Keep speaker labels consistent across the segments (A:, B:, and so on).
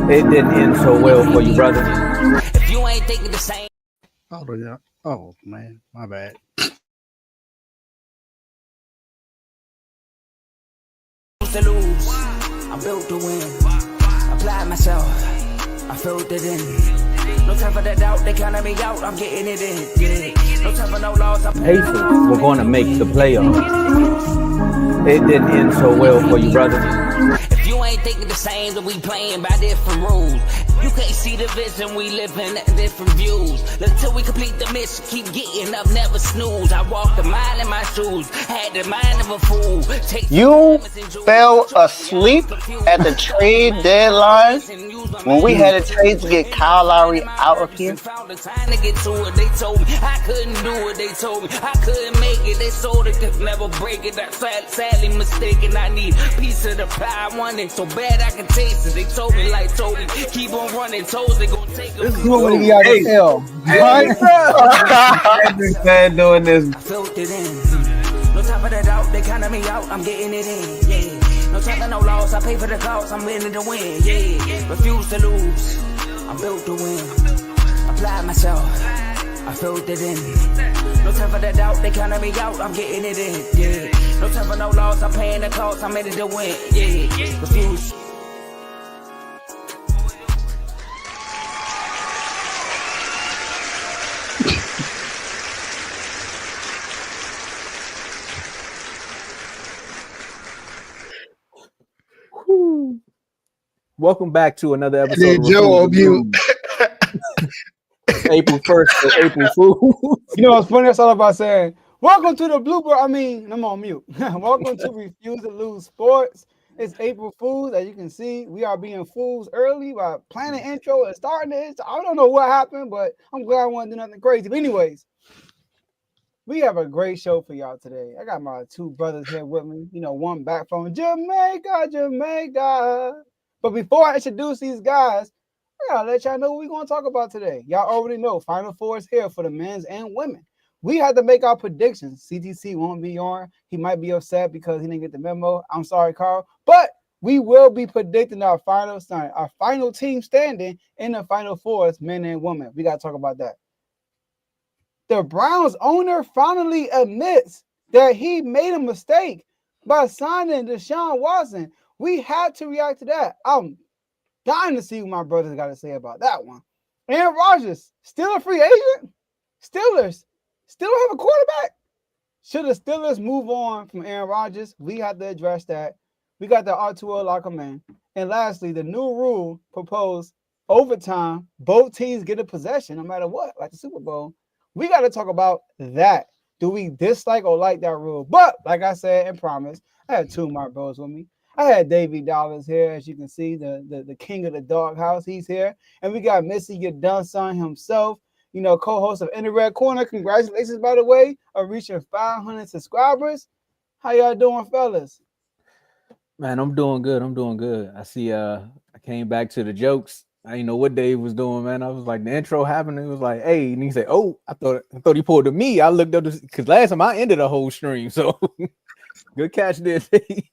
A: It didn't end so well for you, brother.
B: If you ain't thinking the same.
C: Oh, yeah. Oh man, my bad.
B: To lose, I'm built to win. Apply myself, I filled it in. No time for the doubt, they counted me out, I'm getting it in. Yeah. No time for no loss, I'm
A: Pacers were going to make the playoffs. It didn't end so well for you, brother.
B: If you ain't thinking the same, then we playing by different rules. You can't see the vision, we living at different views. Until we complete the mission, keep getting up, never snooze. I walk the mile in my shoes, had the mind of a fool.
D: You fell asleep at the trade deadline when we had a trade to get Kyle Lowry out of here.
B: They told me I couldn't do it. They told me I couldn't make it. They sold it, could never break it. That's sadly mistaken. I need a piece of the pie. I want it so bad I can taste it. They told me keep on running. Toes they gonna take
C: This is when we got to tell.
A: I've been doing this.
B: I felt it in. No time for the doubt. They counted me out. I'm getting it in. Yeah. No time for no loss. I pay for the cost. I'm winning to win. Yeah. Refuse to lose. I'm built to win. Apply myself. I filled it in. No time for the doubt, they counted me out, I'm getting it in. Yeah. No time for no loss, I'm paying the cost, I'm in it to win. Yeah. Refuse.
A: Welcome back to another episode
C: Hey,
A: of
C: Joe,
A: Refuse to Lose. April 1st to April Fool.
E: You know what's funny? That's all about saying, welcome to the blooper. I'm on mute. Welcome to Refuse to Lose Sports. It's April Fools. As you can see, we are being fools early by planning intro and starting it. I don't know what happened, but I'm glad I want to do nothing crazy. But anyways, we have a great show for y'all today. I got my two brothers here with me. You know, one back from Jamaica. But before I introduce these guys, I gotta let y'all know what we're gonna talk about today. Y'all already know Final Four is here for the men's and women. We had to make our predictions. CTC won't be on. He might be upset because he didn't get the memo. I'm sorry, Carl. But we will be predicting our final team standing in the Final Fours, men and women. We gotta talk about that. The Browns owner finally admits that he made a mistake by signing Deshaun Watson. We had to react to that. I'm dying to see what my brothers got to say about that one. Aaron Rodgers, still a free agent? Steelers still don't have a quarterback? Should the Steelers move on from Aaron Rodgers? We have to address that. We got the R2O lock him in. And lastly, the new rule proposed overtime, both teams get a possession no matter what, like the Super Bowl. We got to talk about that. Do we dislike or like that rule? But like I said and promised, I had two of my bros with me. I had Davey Dollars here, as you can see, the king of the doghouse. He's here. And we got Missy, your done son himself, you know, co-host of In the Red Corner. Congratulations, by the way, on reaching 500 subscribers. How y'all doing, fellas?
A: Man, I'm doing good. I see I came back to the jokes. I didn't know what Dave was doing, man. I was like, the intro happened. It was like, hey, and he said, oh, I thought he pulled to me. I looked up because last time I ended a whole stream. So good catch there, Dave.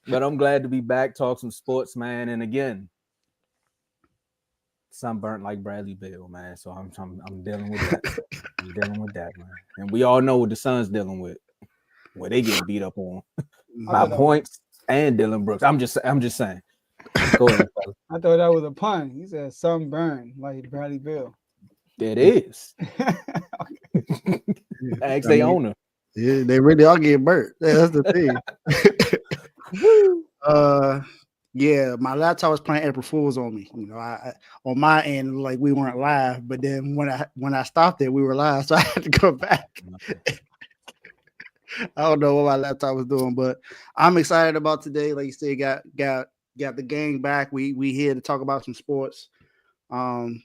A: But I'm glad to be back, talk some sports, man. And again, sunburnt like Bradley Beal, man. So I'm dealing with that. I'm dealing with that, man. And we all know what the Suns dealing with, where they get beat up on by points and Dylan Brooks. I'm just saying. Go ahead, fella.
E: I thought that was a pun. He said sunburn like Bradley Beal.
A: It is. Ask the owner.
C: Yeah, they really all get burnt. That's the thing. Yeah, my laptop was playing April Fools on me. You know, I on my end, like we weren't live, but then when I stopped it, we were live, so I had to go back. I don't know what my laptop was doing, but I'm excited about today. Like you said, got the gang back. We here to talk about some sports. Tom,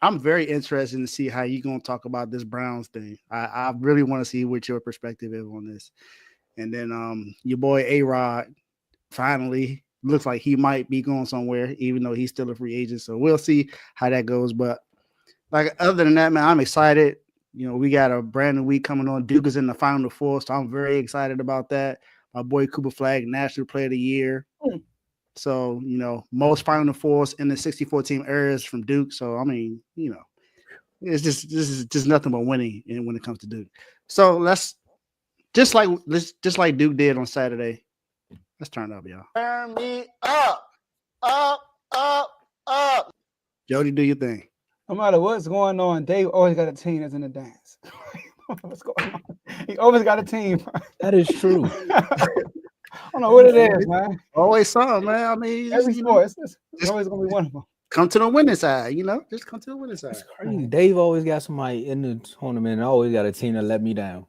C: I'm very interested to see how you're gonna talk about this Browns thing. I really want to see what your perspective is on this. And then your boy A-Rod finally looks like he might be going somewhere, even though he's still a free agent. So we'll see how that goes. But like other than that, man, I'm excited. You know, we got a brand new week coming on. Duke is in the Final Four, so I'm very excited about that. My boy Cooper Flag, National Player of the Year. So, most Final Fours in the 64 team areas from Duke. So, I mean, it's this is just nothing but winning when it comes to Duke. So let's just like Duke did on Saturday. Let's turn it up, y'all.
D: Turn me up, up, up, up.
C: Jody, do your thing.
E: No matter what's going on, Dave always got a team that's in the dance. What's going on? He always got a team.
A: That is true.
E: I don't know what it is, man.
C: Always something, man. I mean,
E: Every sport, it's always gonna be one of them.
C: Come to the winning side, just come to the winning side.
A: It's crazy. Dave always got somebody in the tournament and always got a team that let me down.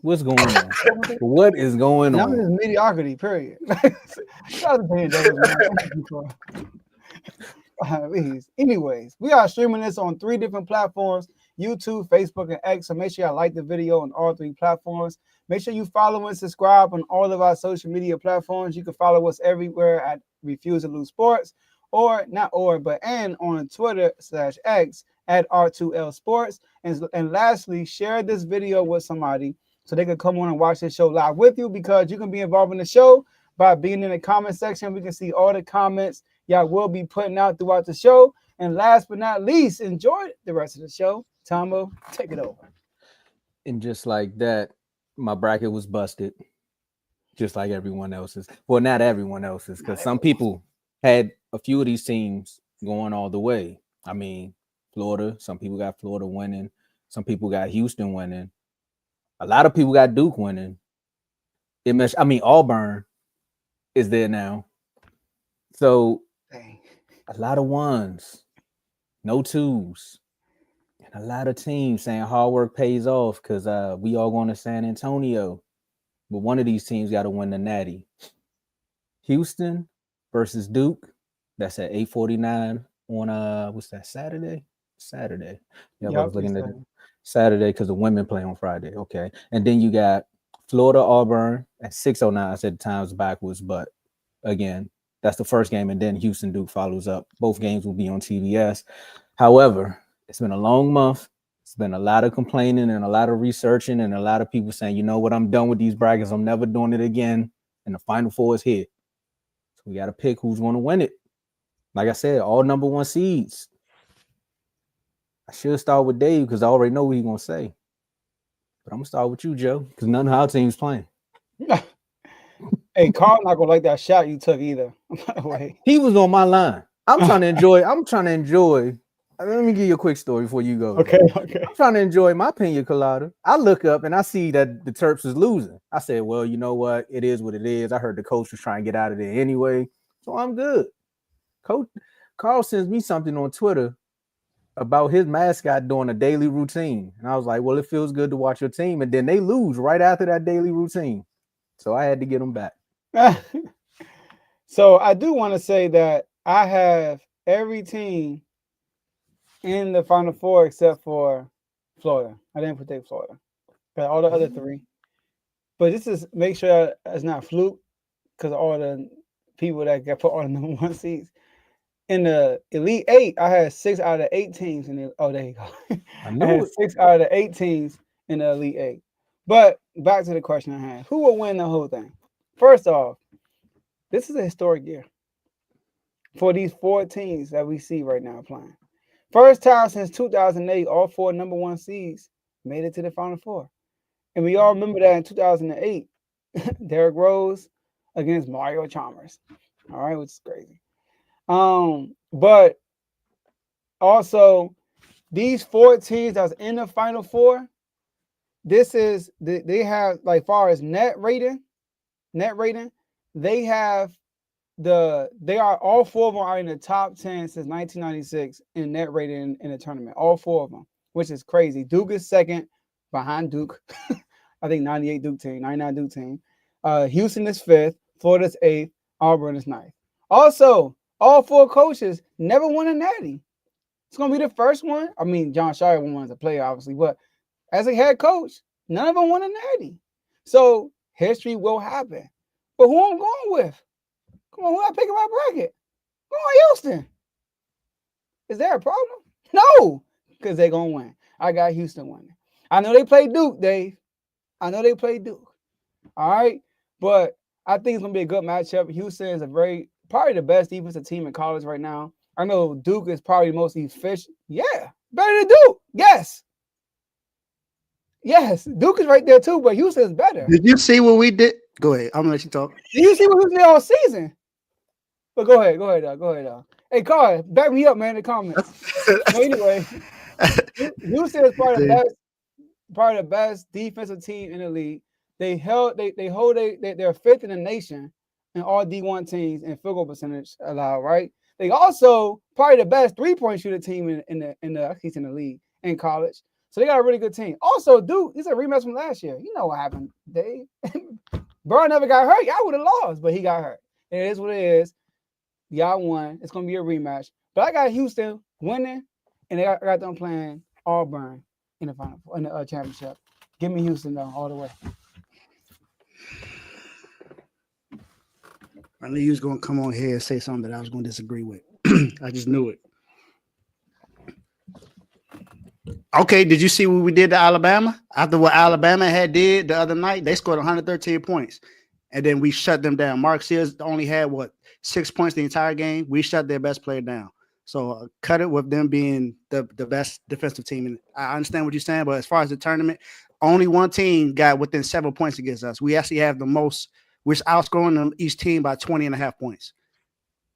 A: What's going on? What is going
E: Now
A: on?
E: it's mediocrity, period. Anyways, we are streaming this on 3 different platforms: YouTube, Facebook, and X. So make sure you like the video on all 3 platforms. Make sure you follow and subscribe on all of our social media platforms. You can follow us everywhere at Refuse to Lose Sports, and on Twitter/X at R2L Sports. And lastly, share this video with somebody so they can come on and watch this show live with you, because you can be involved in the show by being in the comment section. We can see all the comments y'all will be putting out throughout the show. And last but not least, enjoy the rest of the show. Tomo, take it over.
A: And just like that, my bracket was busted, just like everyone else's. Well, not everyone else's, because some people had a few of these teams going all the way. I mean, Florida, some people got Florida winning. Some people got Houston winning. A lot of people got Duke winning. Auburn is there now. So a lot of 1s, no 2s. And a lot of teams saying hard work pays off because we all going to San Antonio. But one of these teams got to win the Natty. Houston versus Duke. That's at 8:49 on what's that, Saturday? Saturday. Yeah, I was looking at it. Saturday because the women play on Friday. Okay. And then you got Florida Auburn at 6:09. I said the times backwards, but again, that's the first game, and then Houston Duke follows up. Both games will be on TBS. However, it's been a long month. It's been a lot of complaining and a lot of researching and a lot of people saying, you know what, I'm done with these brackets. I'm never doing it again. And the Final Four is here. So we got to pick who's going to win it. Like I said, all number 1 seeds. I should start with Dave because I already know what he's going to say. But I'm going to start with you, Joe, because none of our team's playing.
E: Hey, Carl not going to like that shot you took either.
A: He was on my line. I'm trying to enjoy. Let me give you a quick story before you go.
E: Okay.
A: I'm trying to enjoy my pina colada. I look up and I see that the Terps is losing. I said, well, you know what? It is what it is. I heard the coach was trying to get out of there anyway. So I'm good. Coach Carl sends me something on Twitter about his mascot doing a daily routine. And I was like, well, it feels good to watch your team. And then they lose right after that daily routine. So I had to get them back.
E: So I do want to say that I have every team in the Final Four except for Florida. I didn't predict Florida. But all the other 3. But this is make sure it's not fluke, because all the people that got put on the number 1 seeds. In the Elite 8, I had 6 out of 8 teams in the there you go. I had 6 out of the 8 teams in the Elite 8. But back to the question I had. Who will win the whole thing? First off, this is a historic year for these 4 teams that we see right now playing. First time since 2008, all 4 number 1 seeds made it to the Final Four. And we all remember that in 2008, Derrick Rose against Mario Chalmers. All right, which is crazy. But also these 4 teams that's in the Final Four, this is they have, like, far as net rating, they have all 4 of them are in the top 10 since 1996 in net rating in the tournament. All 4 of them, which is crazy. Duke is second behind Duke. I think 98 Duke team, 99 Duke team. Houston is 5th, Florida's 8th, Auburn is 9th. Also, all 4 coaches never won a natty. It's gonna be the first one. I mean, John Shire won as a player, obviously, but as a head coach, none of them won a natty. So history will happen. But who I'm going with? Come on, who I pick in my bracket? Go on, Houston. Is there a problem? No, because they're going to win. I got Houston winning. I know they play Duke, Dave. I know they play Duke. All right? But I think it's going to be a good matchup. Houston is a very probably the best defensive team in college right now. I know Duke is probably the most efficient. Yeah, better than Duke. Yes. Yes, Duke is right there too, but Houston is better.
C: Did you see what we did? Go ahead. I'm gonna let you talk.
E: Did you see what Houston did all season? But go ahead, dog. Hey, Carl, back me up, man, in the comments. But anyway, Houston is probably the best defensive team in the league. They're fifth in the nation in all D1 teams in field goal percentage allowed, right? They also probably the best 3-point shooter team in the league in college. So they got a really good team. Also, Duke, it's a rematch from last year. You know what happened, Dave. Burrow never got hurt. Y'all would have lost, but he got hurt. It is what it is. Y'all won. It's gonna be a rematch. But I got Houston winning, and I got them playing Auburn in the final in the championship. Give me Houston though, all the way.
C: I knew you was gonna come on here and say something that I was gonna disagree with. I just knew it. Okay, did you see what we did to Alabama? After what Alabama had did the other night, they scored 113 points, and then we shut them down. Mark Sears only had 6 points the entire game. We shut their best player down. So cut it with them being the best defensive team. And I understand what you're saying, but as far as the tournament, only one team got within 7 points against us. We actually have the most. We're outscoring them each team by 20.5 points.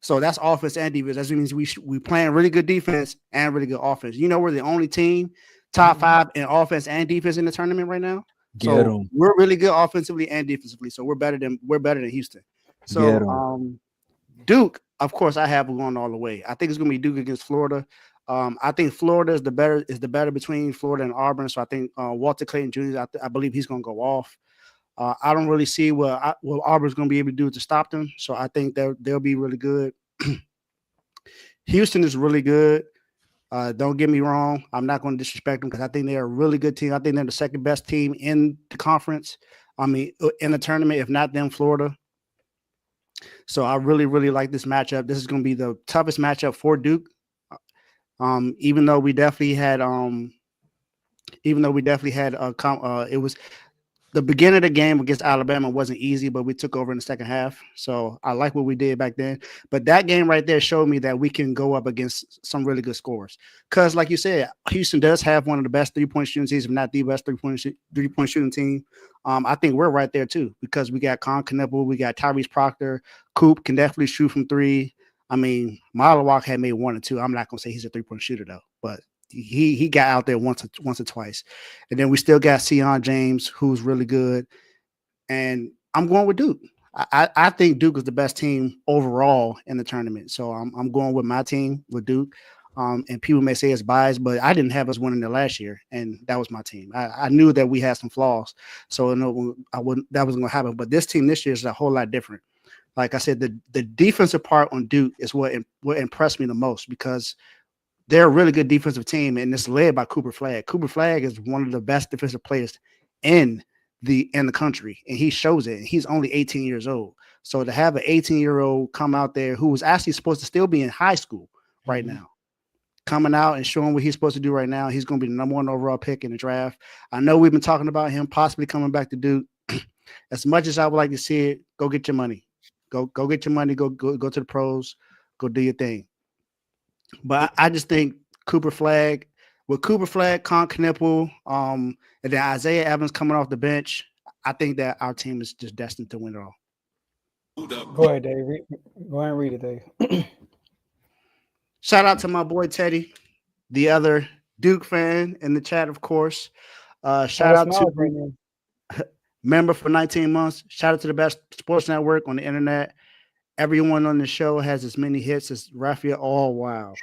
C: So that's offense and defense. That means we playing really good defense and really good offense. You know, we're the only team top 5 in offense and defense in the tournament right now. So we're really good offensively and defensively. So we're better than Houston. So Duke, of course, I have going all the way. I think it's gonna be Duke against Florida. I think Florida is the better between Florida and Auburn. So I think Walter Clayton Jr. I believe he's gonna go off. I don't really see what Auburn's going to be able to do to stop them. So I think they'll be really good. Houston is really good. Don't get me wrong. I'm not going to disrespect them because I think they're a really good team. I think they're the second best team in the conference. I mean, in the tournament, if not them, Florida. So I really, really like this matchup. This is going to be the toughest matchup for Duke. Even though we definitely had it was. The beginning of the game against Alabama wasn't easy, but we took over in the second half. So I like what we did back then. But that game right there showed me that we can go up against some really good scores. Because, like you said, Houston does have one of the best 3-point shooting teams, if not the best 3-point shooting team. I think we're right there too because we got Con Knuppel, we got Tyrese Proctor, Coop can definitely shoot from 3. I mean, Malawak had made 1 or 2. I'm not gonna say he's a 3-point shooter though, but he got out there once or twice. And then we still got Sion James, who's really good. And I'm going with Duke. I think Duke is the best team overall in the tournament. So I'm going with my team, with Duke. And people may say it's biased, but I didn't have us winning the last year, and that was my team. I knew that we had some flaws, so that wasn't going to happen. But this team this year is a whole lot different. Like I said, the defensive part on Duke is what impressed me the most because they're a really good defensive team, and it's led by Cooper Flagg. Cooper Flagg is one of the best defensive players in the country, and he shows it. He's only 18 years old. So to have an 18-year-old come out there who was actually supposed to still be in high school right now, coming out and showing what he's supposed to do right now, he's going to be the number 1 overall pick in the draft. I know we've been talking about him possibly coming back to Duke. As much as I would like to see it, go get your money. Go get your money. Go to the pros. Go do your thing. But I just think Cooper Flagg, Con Knuppel, and then Isaiah Evans coming off the bench, I think that our team is just destined to win it all.
E: Go ahead, Dave. Go ahead and read it, Dave.
C: Shout out to my boy Teddy, the other Duke fan in the chat, of course. Shout out to member for 19 months. Shout out to the best sports network on the internet. Everyone on the show has as many hits as Raphael. Oh, wow.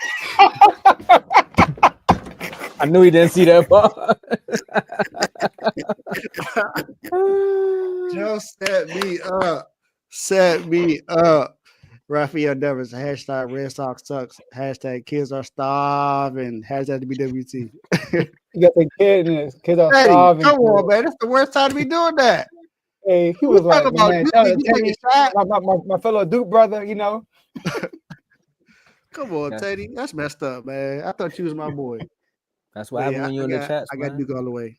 A: I knew he didn't see that part.
C: Just set me up. Raphael Devers, hashtag Red Sox sucks, hashtag kids are starving, hashtag BWT.
E: You got the kid in this. Kids are starving.
C: Come on, man. That's the worst time to be doing that.
E: Hey, he was like, man, my fellow Duke brother, you know.
C: Come on, Teddy. That's messed up, man. I thought you was my boy.
A: That's what happened when you're in the chats.
C: I got Duke all the way.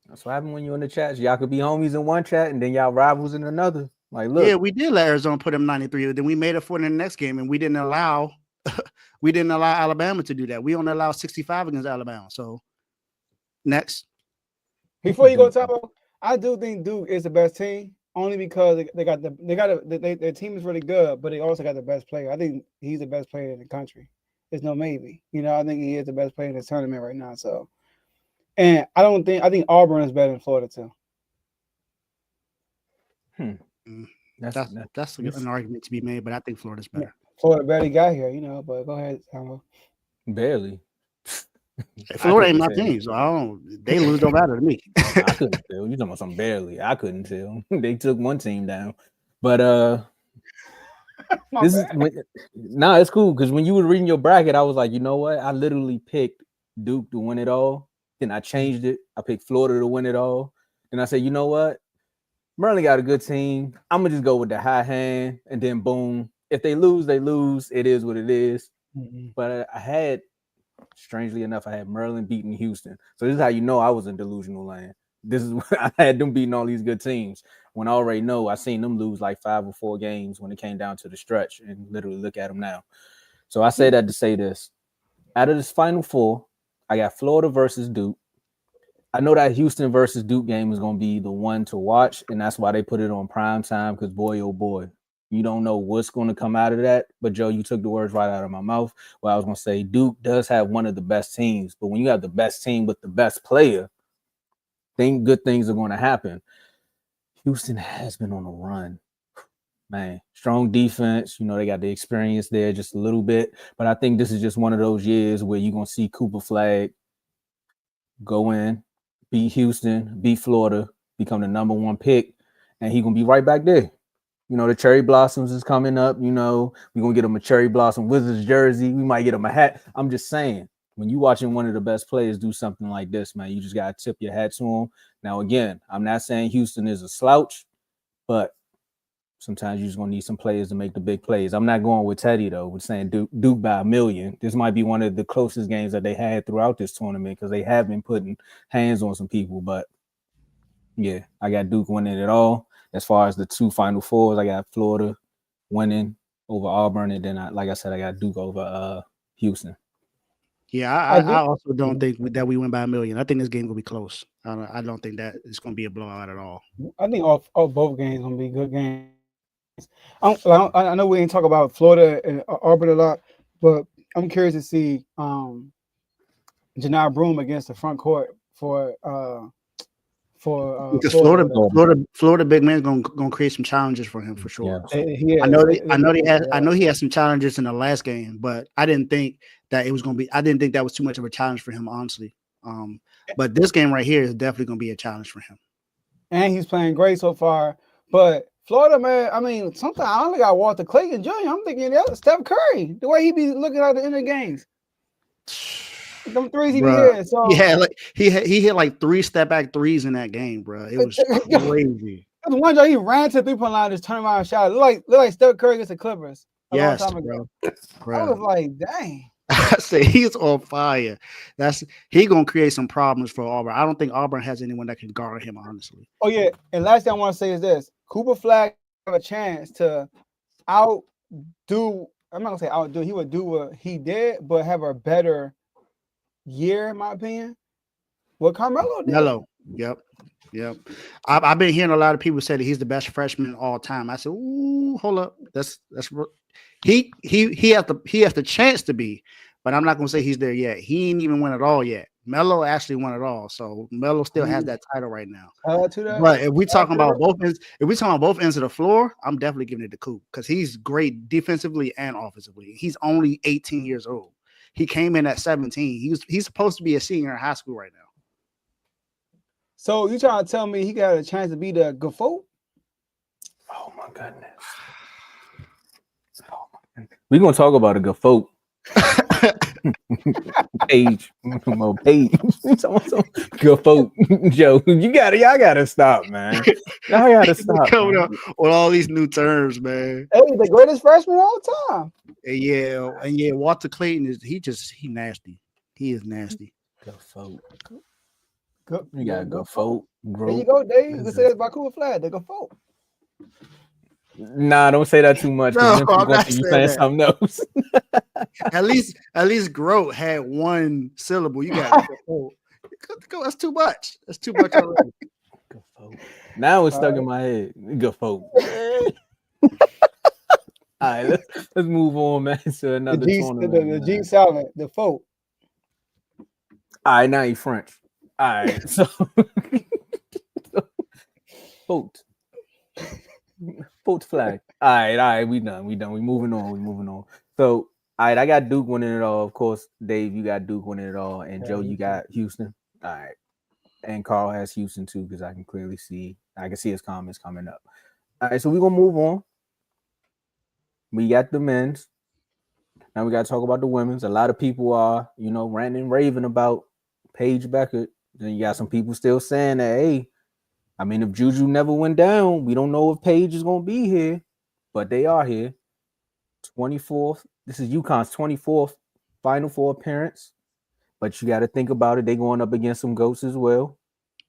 A: That's what happened when you're in the chats. Y'all could be homies in one chat and then y'all rivals in another. Like, look,
C: Yeah, we did let Arizona put them 93. Then we made it for the next game, and we didn't allow Alabama to do that. We only allow 65 against Alabama. So next,
E: Before you go, Tomo, I do think Duke is the best team only because their team is really good, but they also got the best player. I think he's the best player in the country. There's no maybe. I think he is the best player in the tournament right now. So, and I think Auburn is better than Florida too.
C: That's an argument to be made, but I think Florida's better.
E: Florida barely got here, but go ahead, Tomo.
A: barely.
C: Florida ain't my team, so they lose don't matter to me.
A: I couldn't tell. You talking about something barely? I couldn't tell. They took one team down, but this is it's cool because when you were reading your bracket, I was like, you know what? I literally picked Duke to win it all. Then I changed it. I picked Florida to win it all. Then I said, you know what? Maryland got a good team. I'm gonna just go with the high hand, and then boom. If they lose, they lose. It is what it is.
E: Mm-hmm.
A: But I had, strangely enough, I had Maryland beating Houston. So this is how you know I was in delusional land. This is when I had them beating all these good teams. When I already know I seen them lose like 5 or 4 games when it came down to the stretch, and literally look at them now. So I say that to say this: out of this Final Four, I got Florida versus Duke. I know that Houston versus Duke game is going to be the one to watch, and that's why they put it on prime time, because boy, oh boy, you don't know what's going to come out of that. But, Joe, you took the words right out of my mouth. Well, I was going to say Duke does have one of the best teams, but when you have the best team with the best player, good things are going to happen. Houston has been on a run. Man, strong defense. They got the experience there just a little bit. But I think this is just one of those years where you're going to see Cooper Flag go in, beat Houston, beat Florida, become the number 1 pick, and he's going to be right back there. The cherry blossoms is coming up. We're going to get him a cherry blossom Wizards jersey. We might get him a hat. I'm just saying, when you're watching one of the best players do something like this, man, you just got to tip your hat to him. Now, again, I'm not saying Houston is a slouch, but sometimes you're just going to need some players to make the big plays. I'm not going with Teddy, though, with saying Duke by 1,000,000. This might be one of the closest games that they had throughout this tournament because they have been putting hands on some people. But, yeah, I got Duke winning it all. As far as the 2 Final Fours, I got Florida winning over Auburn, and then, like I said, I got Duke over Houston.
C: Yeah, I also don't think that we win by 1,000,000. I think this game will be close. I don't think that it's going to be a blowout at all.
E: I think all both games going to be good games. I know we ain't talk about Florida and Auburn a lot, but I'm curious to see Janai Broome against the front court for
C: Florida big man's gonna create some challenges for him for sure.
E: Yeah.
C: I know he had some challenges in the last game, but I didn't think that it was gonna be. I didn't think that was too much of a challenge for him, honestly. But this game right here is definitely gonna be a challenge for him.
E: And he's playing great so far. But Florida, man, I mean, sometimes I only got Walter Clayton Jr. I'm thinking Steph Curry, the way he be looking at the end of the games. Them threes he be hitting. So
C: yeah, like he hit like 3 step back threes in that game, bro. It was crazy.
E: The one time he ran to the 3-point line, just turned around and shot. Look like Steph Curry against the Clippers.
C: Yes,
E: bro.
C: I
E: was like, dang.
C: I say he's on fire. He gonna create some problems for Auburn. I don't think Auburn has anyone that can guard him, honestly.
E: Oh yeah, and last thing I want to say is this: Cooper Flag have a chance to outdo. I'm not gonna say outdo. He would do what he did, but have a better year, in my opinion. What Carmelo did.
C: Melo. Yep. I've been hearing a lot of people say that he's the best freshman of all time. I said, ooh, hold up. That's he has the chance to be, but I'm not gonna say he's there yet. He ain't even won it all yet. Melo actually won it all, so Melo still has that title right now. But if we talking about both ends of the floor, I'm definitely giving it to Coop because he's great defensively and offensively. He's only 18 years old. He came in at 17. He's supposed to be a senior in high school right now.
E: So you trying to tell me he got a chance to be the Gaffo?
A: Oh my goodness. We're gonna talk about a Gaffo. Page. Gaffo. Joe, y'all gotta stop, man. Y'all gotta stop.
C: Coming up with all these new terms, man.
E: Hey, the greatest freshman of all time.
C: Yeah, Walter Clayton he nasty. He is nasty.
A: Gaffo.
E: You
A: gotta go folk.
E: There you go, Dave. You can say that about Cooper Flag. They go folk.
A: Nah, don't say that too much because
C: No,
A: then people
C: I'm
A: gonna
C: not
A: think you
C: saying
A: saying
C: that.
A: something else.
C: At least Groat had one syllable. You got that's too much. That's too much already.
A: Good folk. Now it's stuck in my head. Good folk. All right, let's move on, man, to
E: The
A: another
E: G,
A: tournament,
E: the G
A: man.
E: silent, the folk.
A: All right, now you French. All right, so vote, vote flag. All right, we done. We moving on. So, all right, I got Duke winning it all. Of course, Dave, you got Duke winning it all, and Joe, you got Houston. All right, and Carl has Houston too because I can see his comments coming up. All right, so we're gonna move on. We got the men's. Now we got to talk about the women's. A lot of people are, ranting and raving about Paige Beckett. Then you got some people still saying that, hey, I mean, if Juju never went down, we don't know if Paige is going to be here, but they are here. 24th. This is UConn's 24th Final Four appearance. But you got to think about it. They going up against some goats as well.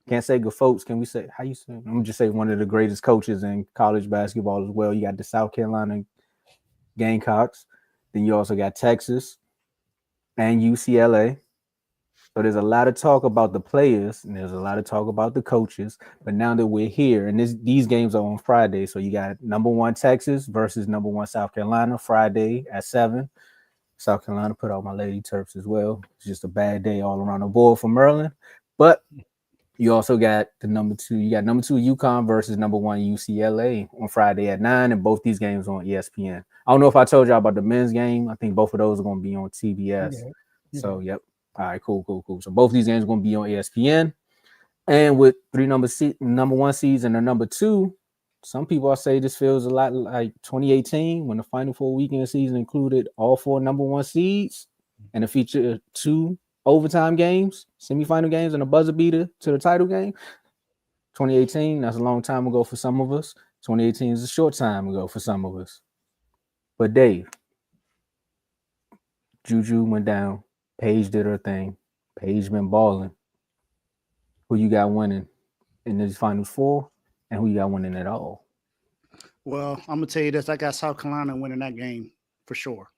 A: Can't say good folks. Can we say, how you say? I'm going to just say one of the greatest coaches in college basketball as well. You got the South Carolina Gamecocks. Then you also got Texas and UCLA. So there's a lot of talk about the players and there's a lot of talk about the coaches. But now that we're here, and these games are on Friday, so you got number 1 Texas versus number 1 South Carolina Friday at 7. South Carolina put out my Lady Terps as well. It's just a bad day all around the board for Maryland. But you also got the number 2. You got number 2 UConn versus number 1 UCLA on Friday at 9, and both these games on ESPN. I don't know if I told y'all about the men's game. I think both of those are going to be on TBS. Yeah. So, yep. All right, cool. So both these games are going to be on ESPN. And with 3 number 1 seeds and the number 2, some people say this feels a lot like 2018 when the Final Four weekend season included all 4 number 1 seeds and it featured 2 overtime games, semifinal games, and a buzzer beater to the title game. 2018, that's a long time ago for some of us. 2018 is a short time ago for some of us. But Dave, Juju went down. Paige did her thing. Paige been balling. Who you got winning in these finals 4, and who you got winning at all?
C: Well, I'm gonna tell you this: I got South Carolina winning that game for sure.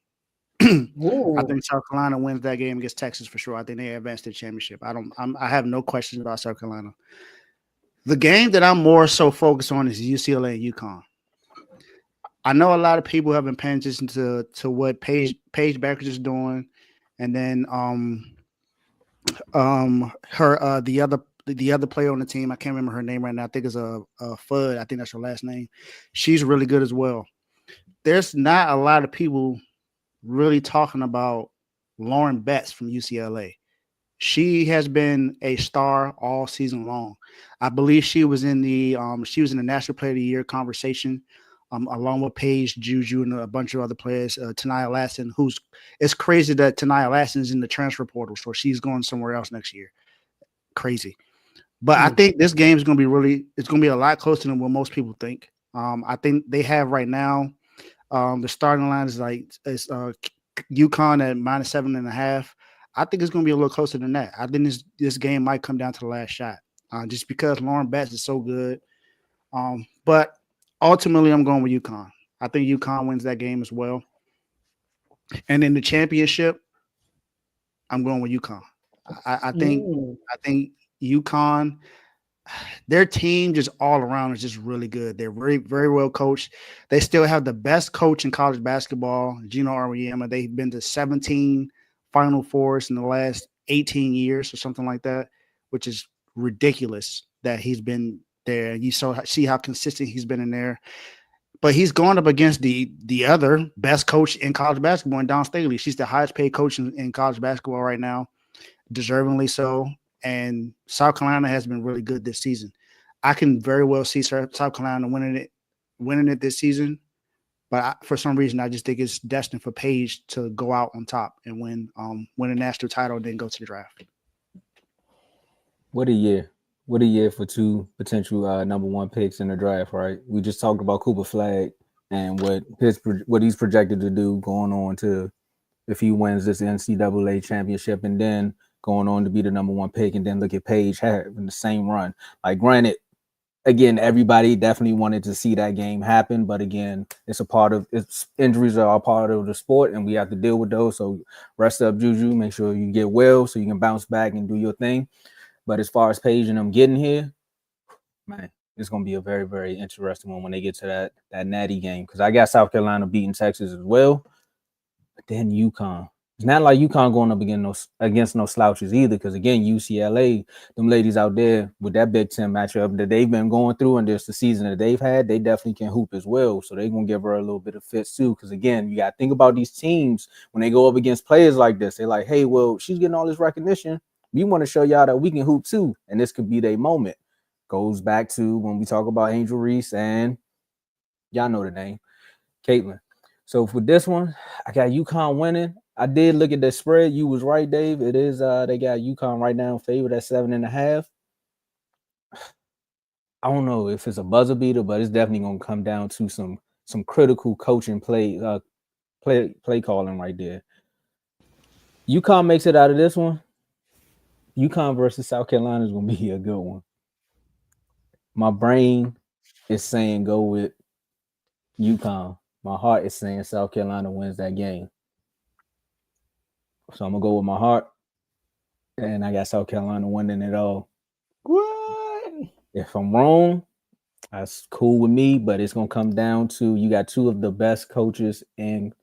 C: I think South Carolina wins that game against Texas for sure. I think they advance to the championship. I have no questions about South Carolina. The game that I'm more so focused on is UCLA and UConn. I know a lot of people have been paying attention to what Paige Beckers is doing, and then her the other player on the team. I can't remember her name right now. I think it's a Fudd. I think that's her last name. She's really good as well. There's not a lot of people really talking about Lauren Betts from UCLA. She has been a star all season long. I believe she was in the National Player of the Year conversation, along with Paige, Juju, and a bunch of other players. Tania Lasson, it's crazy that Tania Lasson is in the transfer portal, so she's going somewhere else next year. Crazy. But I think this game is going to be it's going to be a lot closer than what most people think. I think they have right now, the starting line is UConn at -7.5. I think it's going to be a little closer than that. I think this game might come down to the last shot, just because Lauren Betts is so good. But ultimately, I'm going with UConn. I think UConn wins that game as well. And in the championship, I'm going with UConn. I think UConn, their team just all around is just really good. They're very, very well coached. They still have the best coach in college basketball, Gino Auriemma. They've been to 17 Final Fours in the last 18 years or something like that, which is ridiculous that he's been there. You see how consistent he's been in there. But he's going up against the other best coach in college basketball, Dawn Staley. She's the highest paid coach in college basketball right now, deservingly so. And South Carolina has been really good this season. I can very well see South Carolina winning it this season. But for some reason, I just think it's destined for Paige to go out on top and win a national title and then go to the draft.
A: What a year. What a year for 2 potential number 1 picks in the draft, right? We just talked about Cooper Flag and what he's projected to do going on to if he wins this NCAA championship and then going on to be the number 1 pick, and then look at Paige having the same run. Like, granted, again, everybody definitely wanted to see that game happen, but again, it's injuries are a part of the sport, and we have to deal with those. So rest up, Juju. Make sure you get well so you can bounce back and do your thing. But as far as Paige and them getting here, man, it's gonna be a very, very interesting one when they get to that natty game. Because I got South Carolina beating Texas as well, but then UConn. It's not like UConn going up against no slouches either. Because again, UCLA, them ladies out there with that Big Ten matchup that they've been going through, and just the season that they've had, they definitely can hoop as well. So they're gonna give her a little bit of fits too. Because again, you got to think about these teams when they go up against players like this. They're like, hey, well, she's getting all this recognition. We want to show y'all that we can hoop too, and this could be their moment. Goes back to when we talk about Angel Reese and y'all know the name, Caitlin. So for this one, I got UConn winning. I did look at the spread. You was right, Dave. It is they got UConn right now favored at 7.5. I don't know if it's a buzzer beater, but it's definitely gonna come down to some critical coaching play calling right there. UConn makes it out of this one. UConn versus South Carolina is gonna be a good one. My brain is saying go with UConn. My heart is saying South Carolina wins that game. So I'm gonna go with my heart, and I got South Carolina winning it all.
E: What?
A: If I'm wrong, that's cool with me, but it's gonna come down to you got two of the best coaches in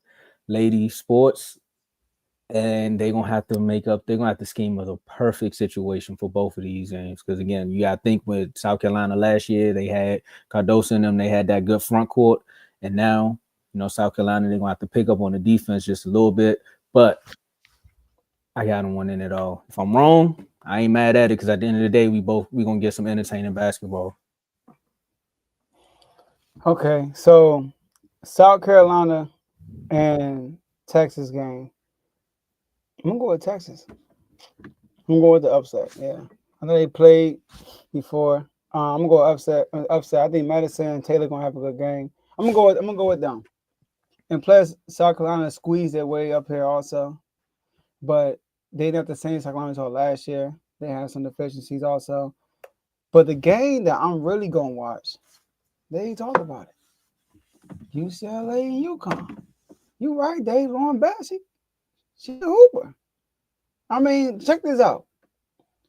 A: lady sports, and they're gonna have to scheme of the perfect situation for both of these games. Because again, you gotta think with South Carolina last year, they had Cardoso in them, they had that good front court, and now South Carolina, they're gonna have to pick up on the defense just a little bit, but I got them winning it all. If I'm wrong, I ain't mad at it because at the end of the day, we gonna get some entertaining basketball.
E: Okay, so South Carolina and Texas game. I'm gonna go with Texas. I'm gonna go with the upset. Yeah, I know they played before. I'm gonna go upset. I think Madison and Taylor gonna have a good game. I'm gonna go with them. And plus, South Carolina squeezed their way up here also, but they not the same South Carolina until last year. They had some deficiencies also. But the game that I'm really gonna watch, they talked about it. UCLA and UConn. You right, Dave. Lauren Bass, she's a hooper. I mean, check this out.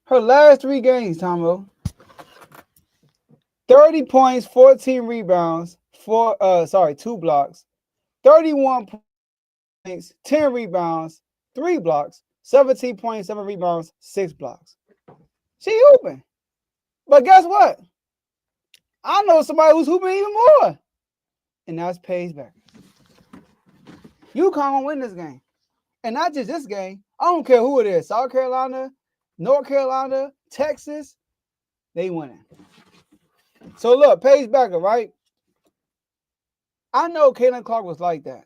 E: Her last 3 games, Tomo. 30 points, 14 rebounds, 2 blocks, 31 points, 10 rebounds, 3 blocks, 17 points, 7 rebounds, 6 blocks. She hooping. But guess what? I know somebody who's hooping even more. And that's Paige Becker. UConn gonna win this game. And not just this game. I don't care who it is. South Carolina, North Carolina, Texas, they winning. So look, Paige Becker, right? I know Caitlin Clark was like that.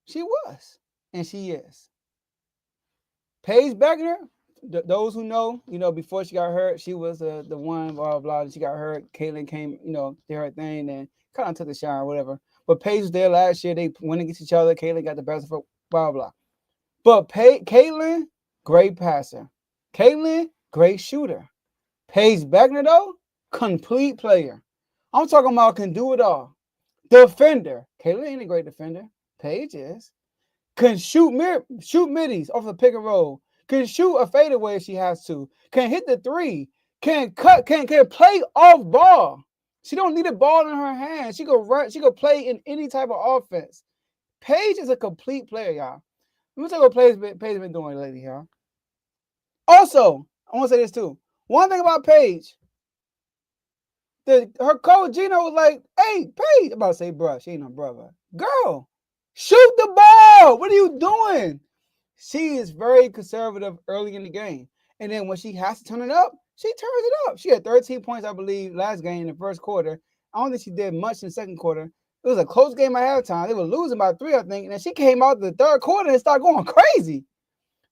E: She was, and she is. Paige Becker, those who know, before she got hurt, she was the one, blah, blah, blah. She got hurt. Caitlin came, did her thing and kind of took the shower or whatever. But Paige was there last year. They went against each other. Caitlin got the best of her, blah, blah. But Caitlin, great passer. Caitlin, great shooter. Paige Beckner, though, complete player. I'm talking about can do it all. Defender. Caitlin ain't a great defender. Paige is. Can shoot middies off the pick and roll. Can shoot a fadeaway if she has to. Can hit the 3. Can cut. Can play off ball. She don't need a ball in her hand. She could run. She could play in any type of offense. Paige is a complete player, y'all. Let me tell you what Paige been doing lately, y'all. Also, I want to say this too. One thing about Paige, her coach Gino was like, "Hey, Paige," I'm about to say, "Bruh, she ain't no brother. Girl, shoot the ball. What are you doing?" She is very conservative early in the game, and then when she has to turn it up, she turns it up. She had 13 points, I believe, last game in the first quarter. I don't think she did much in the second quarter. It was a close game at halftime. They were losing by 3, I think, and then she came out the third quarter and started going crazy.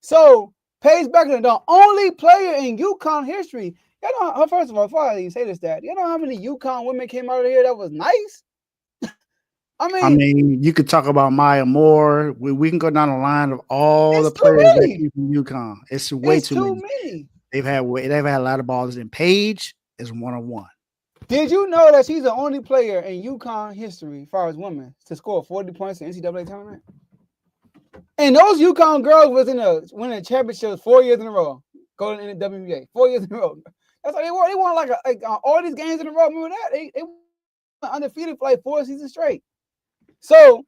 E: So Paige Beckner, the only player in UConn history. First of all, before I even say this, Dad, you know how many UConn women came out of here that was nice? I mean,
C: you could talk about Maya Moore. We can go down the line of all the players that came from UConn. It's way too many. They've had a lot of balls, and Paige is one-on-one.
E: Did you know that she's the only player in UConn history, as far as women, to score 40 points in the NCAA tournament? And those UConn girls was winning championships 4 years in a row, going in the WNBA 4 years in a row. That's how they won. They won like all these games in a row. Remember that? They won undefeated for like 4 seasons straight. So,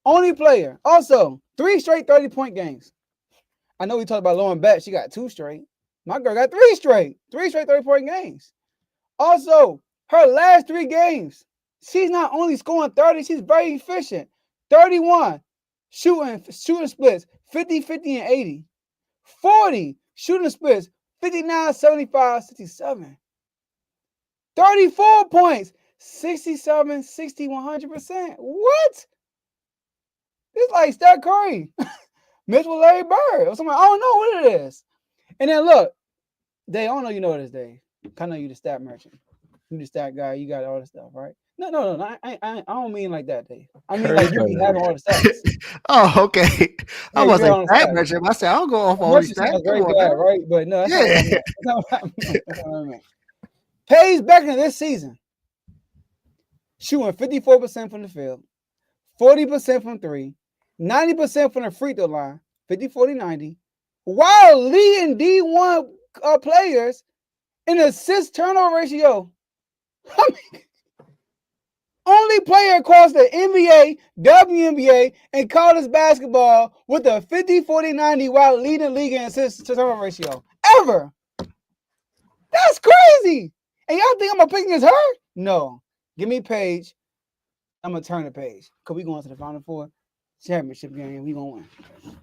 E: only player. Also, 3 straight 30-point games. I know we talked about Lauren Beck. She got 2 straight. My girl got 3 straight 30-point games. Also, her last 3 games, she's not only scoring 30, she's very efficient. 31 shooting splits, 50, 50, and 80. 40 shooting splits, 59, 75, 67. 34 points, 67, 60, 100%. What? It's like Steph Curry. Mixed with Larry Bird or something. I don't know what it is. And then look, Dave, I don't know you know what it is, Dave. I know you the stat merchant. You the stat guy. You got all the stuff, right? No. I don't mean like that, Dave. I mean like you be having all the stats.
C: Oh, okay. I
E: Yeah,
C: was
E: you're
C: like,
E: on
C: stat
E: stats.
C: merchant. I said, I'll go off all these
E: Merchant
C: stats.
E: sounds very
C: Come on,
E: bad,
C: man.
E: right? But no, that's
C: Yeah.
E: not what I meant. That's not what I meant. Paige Beckner this season shooting 54% from the field, 40% from 3, 90% from the free throw line, 50, 40, 90, while leading D1 players in assist turnover ratio. I mean, only player across the NBA, WNBA, and college basketball with a 50, 40, 90 while leading the league in assist turnover ratio. Ever. That's crazy. And y'all think I'm going to pick against her? No. Give me Paige. I'm going to turn the page. Because we going to the Final Four championship game. We going to win.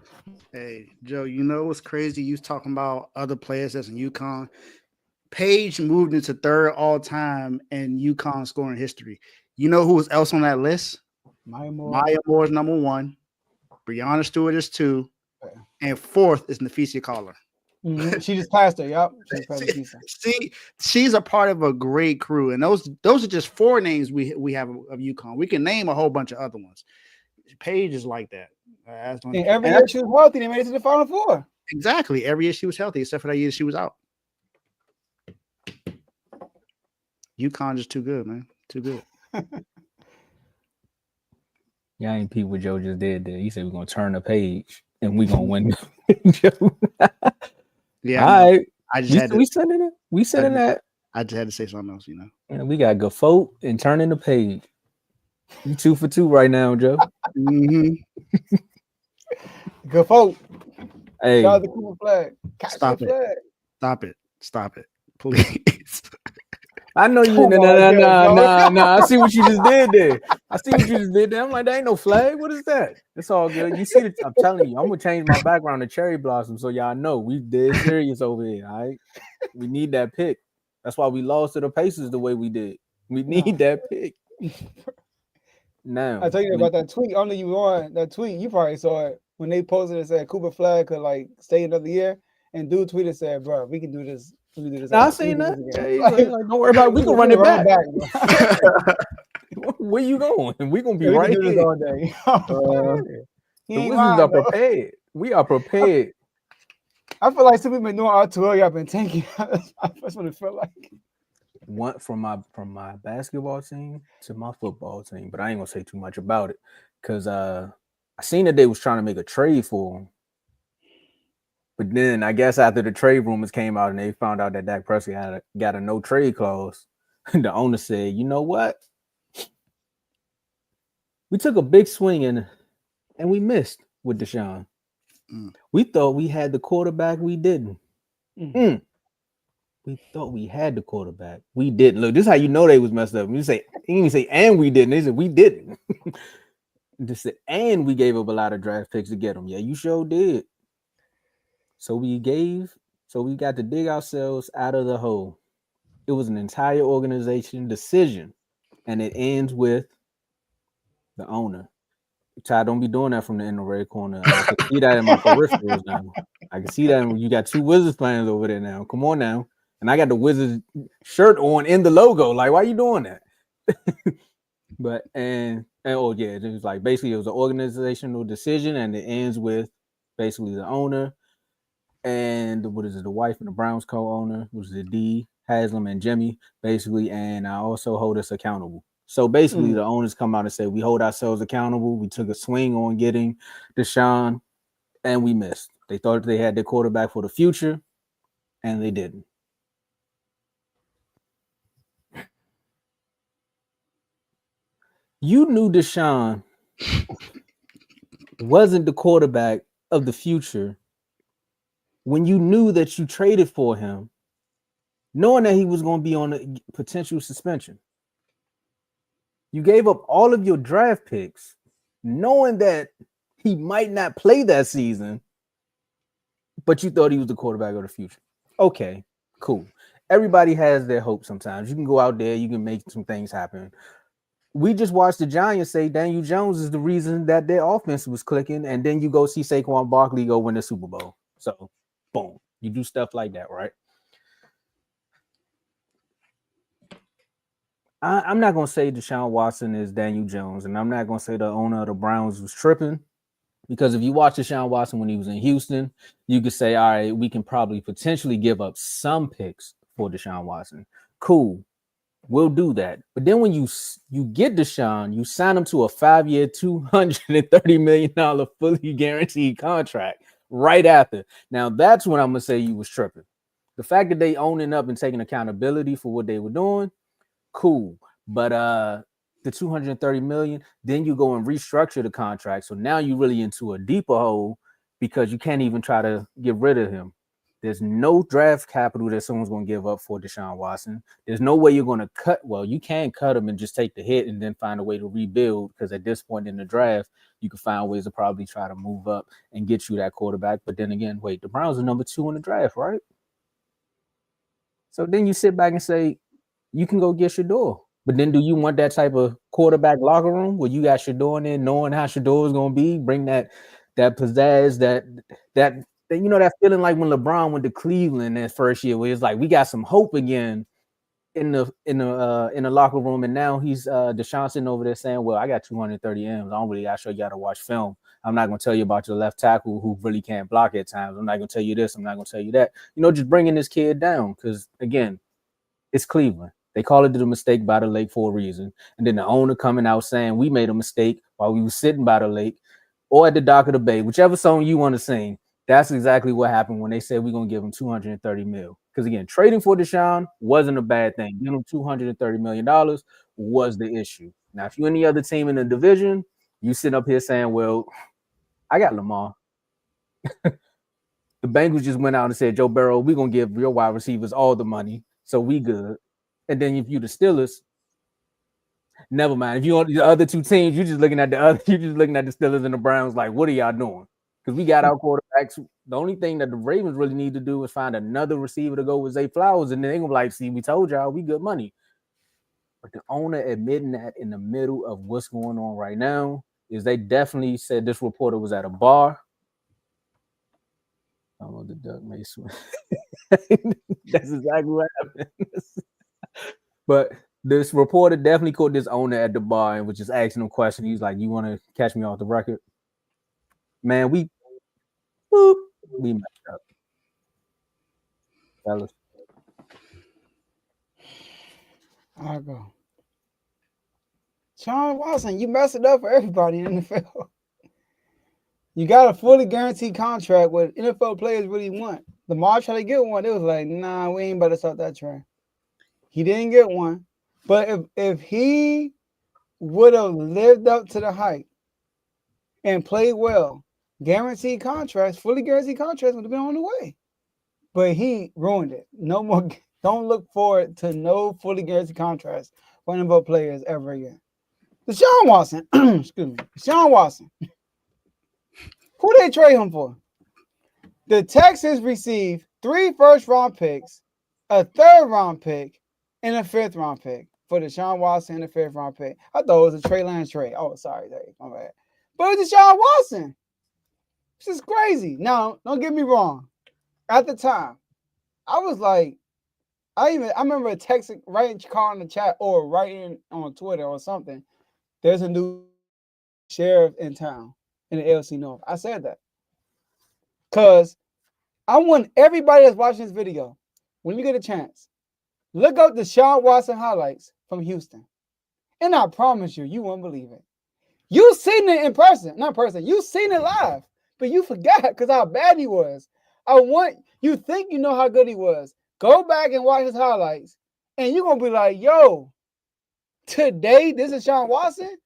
C: Hey, Joe, you know what's crazy? You was talking about other players that's in UConn. Paige moved into 3rd all time in UConn scoring history. You know who was else on that list?
E: Maya Moore.
C: Maya Moore is number 1. Breonna Stewart is 2. And 4th is Nafisa Collar.
E: Mm-hmm. She just passed her. Yep.
C: She's a part of a great crew. And those are just 4 names we have of UConn. We can name a whole bunch of other ones. Paige is like that.
E: And every year she was healthy, they made it to the Final Four.
C: Exactly. Every year she was healthy, except for that year she was out. UConn is too good, man. Too good.
A: Yeah, I ain't peep what Joe just did there. He said we're gonna turn the page and we're gonna win. Joe.
C: Yeah,
A: all right.
C: I just had to,
A: we sending it. We sending that.
C: I just had to say something else, you know.
A: And we got Gafote and turning the page. You 2 for 2 right now, Joe.
C: Mm-hmm.
E: Gafote.
A: Hey,
E: shout out the Coombs flag.
C: Stop it.
E: Flag.
C: Stop it, please.
A: I know you. Nah. I see what you just did there. I'm like, that ain't no flag. What is that? It's all good. You see, I'm telling you, I'm gonna change my background to cherry blossom so y'all know we dead serious over here. All right, we need that pick. That's why we lost to the Pacers the way we did. We need that pick. Now
E: I tell you about that tweet. Only you on that tweet. You probably saw it when they posted it. Said Cooper flag could like stay another year, and dude tweeted said, "Bro, we can do this."
A: I seen that. Like, don't worry about it. We can run it back. Where you going? We gonna be right
E: do
A: here.
E: this all day.
A: The Wizards are prepared. We are prepared.
E: I feel like since we've been doing our tour, y'all been tanking. That's what it felt like.
A: Went from my basketball team to my football team, but I ain't gonna say too much about it because I seen that they was trying to make a trade for him. But then I guess after the trade rumors came out and they found out that Dak Prescott got a no trade clause, the owner said, "You know what? We took a big swing and we missed with Deshaun. We thought we had the quarterback. We didn't. We thought we had the quarterback. We didn't. Look, this is how you know they was messed up. You didn't even say, and we didn't. They said, we didn't. Just said, and we gave up a lot of draft picks to get them. Yeah, you sure did. So we got to dig ourselves out of the hole. It was an entire organization decision. And it ends with the owner. Ty, don't be doing that from the end of red corner. I can see that in my peripherals now. I can see that you got 2 Wizards fans over there now. Come on now. And I got the Wizards shirt on in the logo. Like, why are you doing that? But it was like basically it was an organizational decision, and it ends with basically the owner and the wife and the Browns co-owner, which is the D, Haslam, and Jimmy, basically, and I also hold us accountable. So basically, the owners come out and say we hold ourselves accountable. We took a swing on getting Deshaun, and we missed. They thought they had their quarterback for the future, and they didn't. You knew Deshaun wasn't the quarterback of the future when you knew that you traded for him, knowing that he was going to be on a potential suspension. You gave up all of your draft picks, knowing that he might not play that season, but you thought he was the quarterback of the future. Okay, cool. Everybody has their hope sometimes. You can go out there, you can make some things happen. We just watched the Giants say Daniel Jones is the reason that their offense was clicking, and then you go see Saquon Barkley go win the Super Bowl. So, boom, you do stuff like that, right? I'm not going to say Deshaun Watson is Daniel Jones, and I'm not going to say the owner of the Browns was tripping, because if you watch Deshaun Watson when he was in Houston, you could say, all right, we can probably potentially give up some picks for Deshaun Watson. Cool. We'll do that. But then when you get Deshaun, you sign him to a 5-year, $230 million fully guaranteed contract right after. Now, that's when I'm going to say you was tripping. The fact that they owning up and taking accountability for what they were doing, cool. But the 230 million, then you go and restructure the contract. So now you're really into a deeper hole because you can't even try to get rid of him. There's no draft capital that someone's going to give up for Deshaun Watson. There's no way you're going to cut. Well, you can cut him and just take the hit and then find a way to rebuild, because at this point in the draft, you can find ways to probably try to move up and get you that quarterback. But then again, wait, the Browns are number 2 in the draft, right? So then you sit back and say, you can go get Shador. But then do you want that type of quarterback locker room where you got Shador in there, knowing how Shador is going to be, bring that pizzazz, that you know, that feeling like when LeBron went to Cleveland that first year, where it's like we got some hope again in the locker room, and now he's Deshaun sitting over there saying, well, I got 230 M's. I don't really got to show you how to watch film. I'm not going to tell you about your left tackle who really can't block at times. I'm not going to tell you this. I'm not going to tell you that. You know, just bringing this kid down, because again, it's Cleveland. They call it the mistake by the lake for a reason. And then the owner coming out saying we made a mistake while we were sitting by the lake or at the dock of the bay, whichever song you want to sing. That's exactly what happened when they said we're going to give him 230 mil. Because again, trading for Deshaun wasn't a bad thing. Giving him $230 million was the issue. Now, if you're any other team in the division, you sit up here saying, well, I got Lamar. The Bengals just went out and said, Joe Burrow, we're going to give your wide receivers all the money, so we good. And then if you the Steelers, never mind. If you on the other two teams, you're just looking at the Steelers and the Browns like, what are y'all doing? Because we got our quarterbacks. The only thing that the Ravens really need to do is find another receiver to go with Zay Flowers, and then they're gonna be like, see, we told y'all we good money. But the owner admitting that in the middle of what's going on right now is they definitely said this reporter was at a bar. Oh, the duck may swim. That's exactly what happened. But this reporter definitely caught this owner at the bar and was just asking him questions. He's like, you want to catch me off the record? Man, we messed up. Fellas.
E: I'll go. Sean Watson, you messed it up for everybody in the NFL. You got a fully guaranteed contract with NFL players really want. Lamar tried to get one. It was like, nah, we ain't about to start that trend. He didn't get one. But if he would have lived up to the hype and played well, guaranteed contracts, fully guaranteed contracts would have been on the way. But he ruined it. No more. Don't look forward to no fully guaranteed contracts for NFL players ever again. Deshaun Watson, excuse me, Deshaun Watson. Who they trade him for? The Texans received 3 first-round picks, a 3rd-round pick, and a 5th-round pick for Deshaun Watson and a 5th-round pick. I thought it was a Trey Lance trade. Oh, sorry, Dave. My bad. But it's Deshaun Watson. This is crazy. Now, don't get me wrong. At the time, I was like, I remember texting, writing Carl in the chat or writing on Twitter or something. There's a new sheriff in town in the ALC North. I said that because I want everybody that's watching this video, when you get a chance, Look up the Deshaun Watson highlights from Houston. And I promise you, you won't believe it. You seen it in person, not person. You seen it live, but you forgot because how bad he was. I want you think you know how good he was. Go back and watch his highlights, and you're gonna be like, "Yo, today this is Deshaun Watson.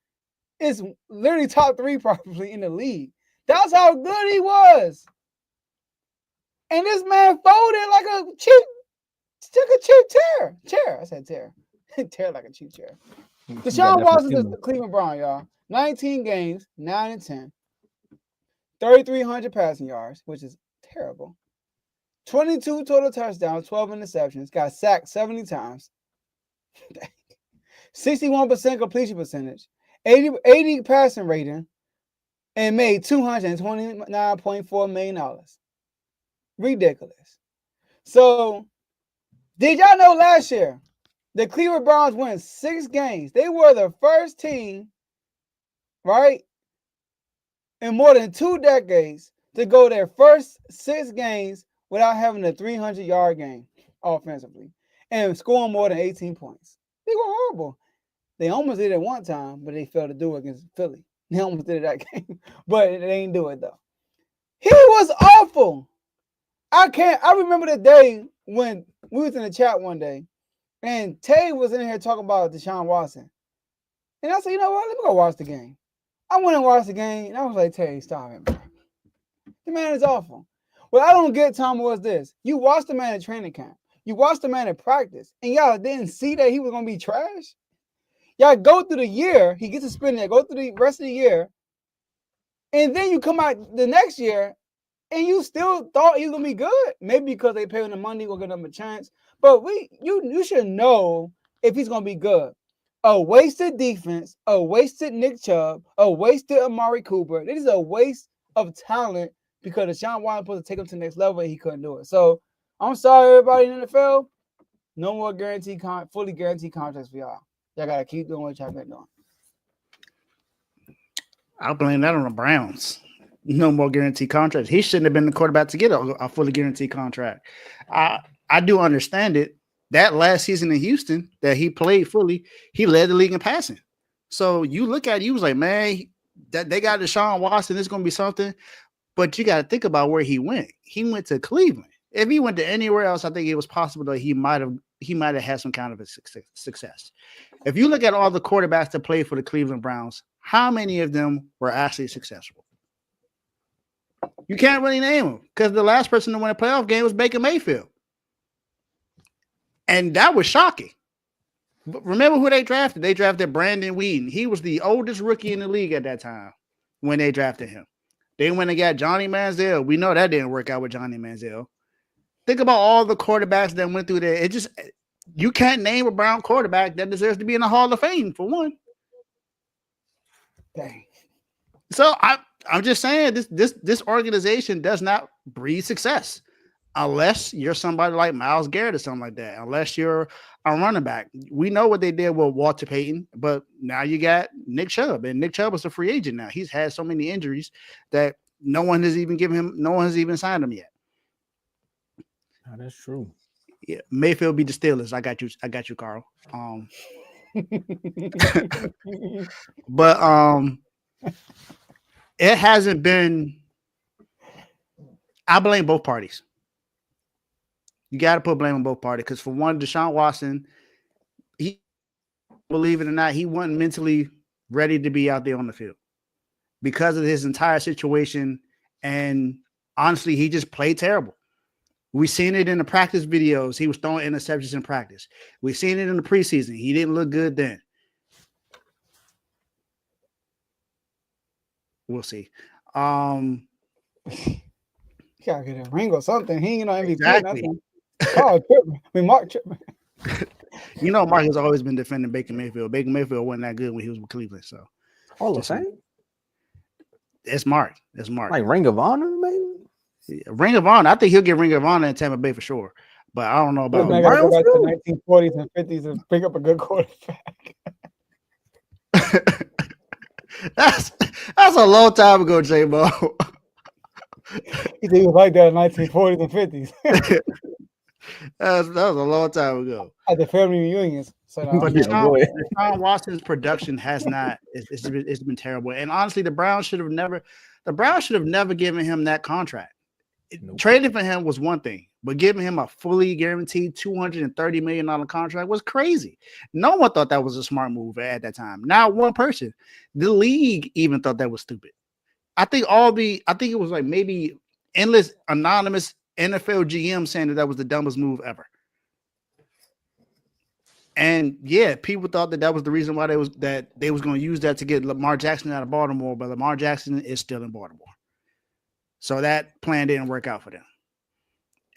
E: It's literally top 3 probably in the league. That's how good he was." And this man folded like a cheap, took a cheap chair. I said chair, tear like a cheap chair. Deshaun Watson is the Cleveland Brown, y'all. 19 games, 9 and 10, 3,300 passing yards, which is terrible. 22 total touchdowns, 12 interceptions. Got sacked 70 times. 61% completion percentage, 80 passing rating, and made $229.4 million. Ridiculous. So, did y'all know last year the Cleveland Browns won 6 games? They were the first team, right, in more than 2 decades to go their first 6 games without having a 300-yard game offensively and scoring more than 18 points. They were horrible. They almost did it one time, but they failed to do it against Philly. They almost did it that game, but they didn't do it though. He was awful. I remember the day when we was in the chat one day, and Tay was in here talking about Deshaun Watson. And I said, you know what? Let me go watch the game. I went and watched the game, and I was like, Tay, stop it, bro. The man is awful. What I don't get, Tom, was this. You watched the man at training camp. You watched the man at practice, and y'all didn't see that he was going to be trash? Y'all go through the year. He gets to spend it. Go through the rest of the year. And then you come out the next year, and you still thought he was going to be good. Maybe because they pay him the money, we'll give him a chance. But you should know if he's going to be good. A wasted defense, a wasted Nick Chubb, a wasted Amari Cooper. This is a waste of talent because Deshaun Watson was supposed to take him to the next level and he couldn't do it. So I'm sorry, everybody in the NFL. No more fully guaranteed contracts for y'all. Y'all got to keep doing what y'all been doing.
C: I'll blame that on the Browns. No more guaranteed contracts. He shouldn't have been the quarterback to get a fully guaranteed contract. I do understand it. That last season in Houston that he played fully, he led the league in passing. So you look at it, you was like, man, that they got Deshaun Watson, it's going to be something. But you got to think about where he went. He went to Cleveland. If he went to anywhere else, I think it was possible that he might have had some kind of a success. If you look at all the quarterbacks that played for the Cleveland Browns, how many of them were actually successful? You can't really name them because the last person to win a playoff game was Baker Mayfield. And that was shocking. But remember who they drafted? They drafted Brandon Whedon. He was the oldest rookie in the league at that time when they drafted him. They went and got Johnny Manziel. We know that didn't work out with Johnny Manziel. Think about all the quarterbacks that went through there. You can't name a Brown quarterback that deserves to be in the Hall of Fame, for one.
E: Dang.
C: So I'm just saying this organization does not breed success unless you're somebody like Myles Garrett or something like that. Unless you're a running back. We know what they did with Walter Payton, but now you got Nick Chubb, and Nick Chubb is a free agent now. He's had so many injuries that no one has even signed him yet.
A: Oh, that's true.
C: Yeah, Mayfield beat the Steelers. I got you, Carl. But it hasn't been. I blame both parties. You got to put blame on both parties because for one, Deshaun Watson, he, believe it or not, he wasn't mentally ready to be out there on the field because of his entire situation, and honestly, he just played terrible. We seen it in the practice videos. He was throwing interceptions in practice. We seen it in the preseason. He didn't look good then. We'll see.
E: Gotta get a ring or something. He ain't no MVP.
C: Exactly.
E: Mark Chipman.
C: You know, Mark has always been defending Baker Mayfield. Baker Mayfield wasn't that good when he was with Cleveland. So
A: All the same.
C: It's Mark. It's Mark.
A: Like Ring of Honor, maybe.
C: Ring of Honor. I think he'll get Ring of Honor in Tampa Bay for sure. But I don't know about
E: I gotta go back to the 1940s and 50s and pick up a good quarterback.
C: That's a long time ago, J-Mo.
E: He was like that in 1940s and 50s.
C: That was a long time ago.
E: At the family reunions. So no,
C: But
A: Yeah, go ahead.
C: Deshaun Watson's production has not. It's been terrible. And honestly, the Browns should have never given him that contract.
A: Nope.
C: Trading for him was one thing, but giving him a fully guaranteed $230 million contract was crazy. No one thought that was a smart move at that time. Not one person. The league even thought that was stupid. I think it was like maybe endless anonymous NFL GM saying that was the dumbest move ever. And yeah, people thought that was the reason why they was going to use that to get Lamar Jackson out of Baltimore, but Lamar Jackson is still in Baltimore. So that plan didn't work out for them.